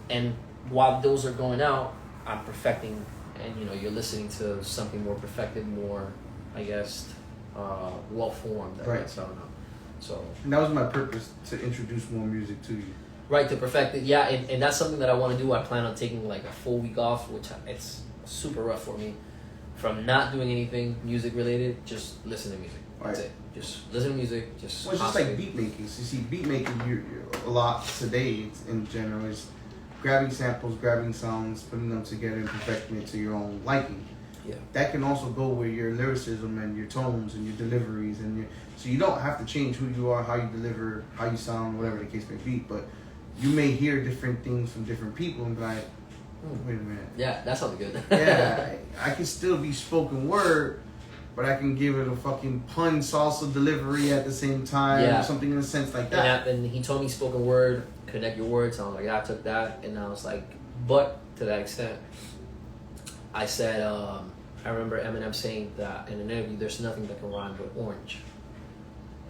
And while those are going out, I'm perfecting. And, you're listening to something more perfected, more, I guess, well-formed. I guess, I don't know. So. And that was my purpose, to introduce more music to you. Right, to perfect it, yeah, and that's something that I want to do. I plan on taking like a full week off, which it's super rough for me, from not doing anything music related, just listen to music. That's it. Just listen to music. Just. Well, it's just like beat making. So you see, beat making, you're a lot today in general is grabbing samples, grabbing sounds, putting them together, and perfecting it to your own liking. Yeah. That can also go with your lyricism and your tones and your deliveries so you don't have to change who you are, how you deliver, how you sound, whatever the case may be, but. You may hear different things from different people and be like, wait a minute. Yeah, that sounds good. Yeah, I can still be spoken word, but I can give it a fucking pun salsa delivery at the same time, or something in a sense like that. And he told me spoken word, connect your words. I was like, I took that, and I was like, but to that extent, I said, I remember Eminem saying that in an interview, there's nothing that can rhyme with orange.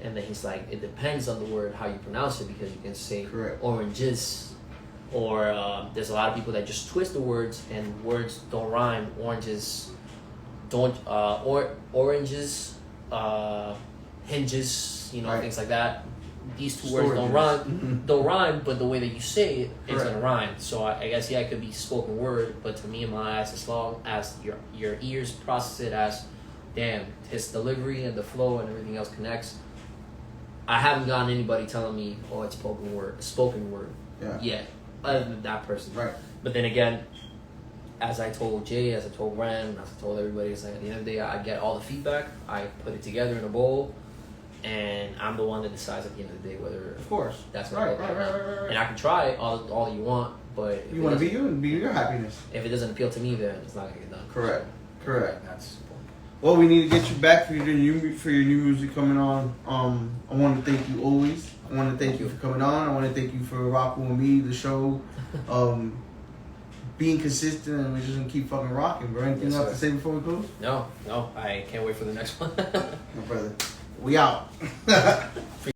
And then he's like, it depends on the word, how you pronounce it, because you can say oranges, or there's a lot of people that just twist the words and words don't rhyme. Oranges don't, oranges, hinges, things like that. These two words don't rhyme, but the way that you say it, it's gonna rhyme. So I guess, it could be spoken word, but to me, in my eyes, as long as your ears process it as, damn, his delivery and the flow and everything else connects. I haven't gotten anybody telling me, oh, it's spoken word yet, other than that person. Right. But then again, as I told Jay, as I told Ren, as I told everybody, it's like at the end of the day, I get all the feedback, I put it together in a bowl, and I'm the one that decides at the end of the day whether, of course, that's what right. And I can try all you want, but you want to be you and be your happiness. If it doesn't appeal to me, then it's not gonna get done. Correct. That's. Well, we need to get you back for your new music coming on. I want to thank you always. I want to thank you for coming on. I want to thank you for rocking with me, the show, being consistent, and we're just gonna keep fucking rocking. Bro, anything else to say before we close? No, I can't wait for the next one. My brother, we out.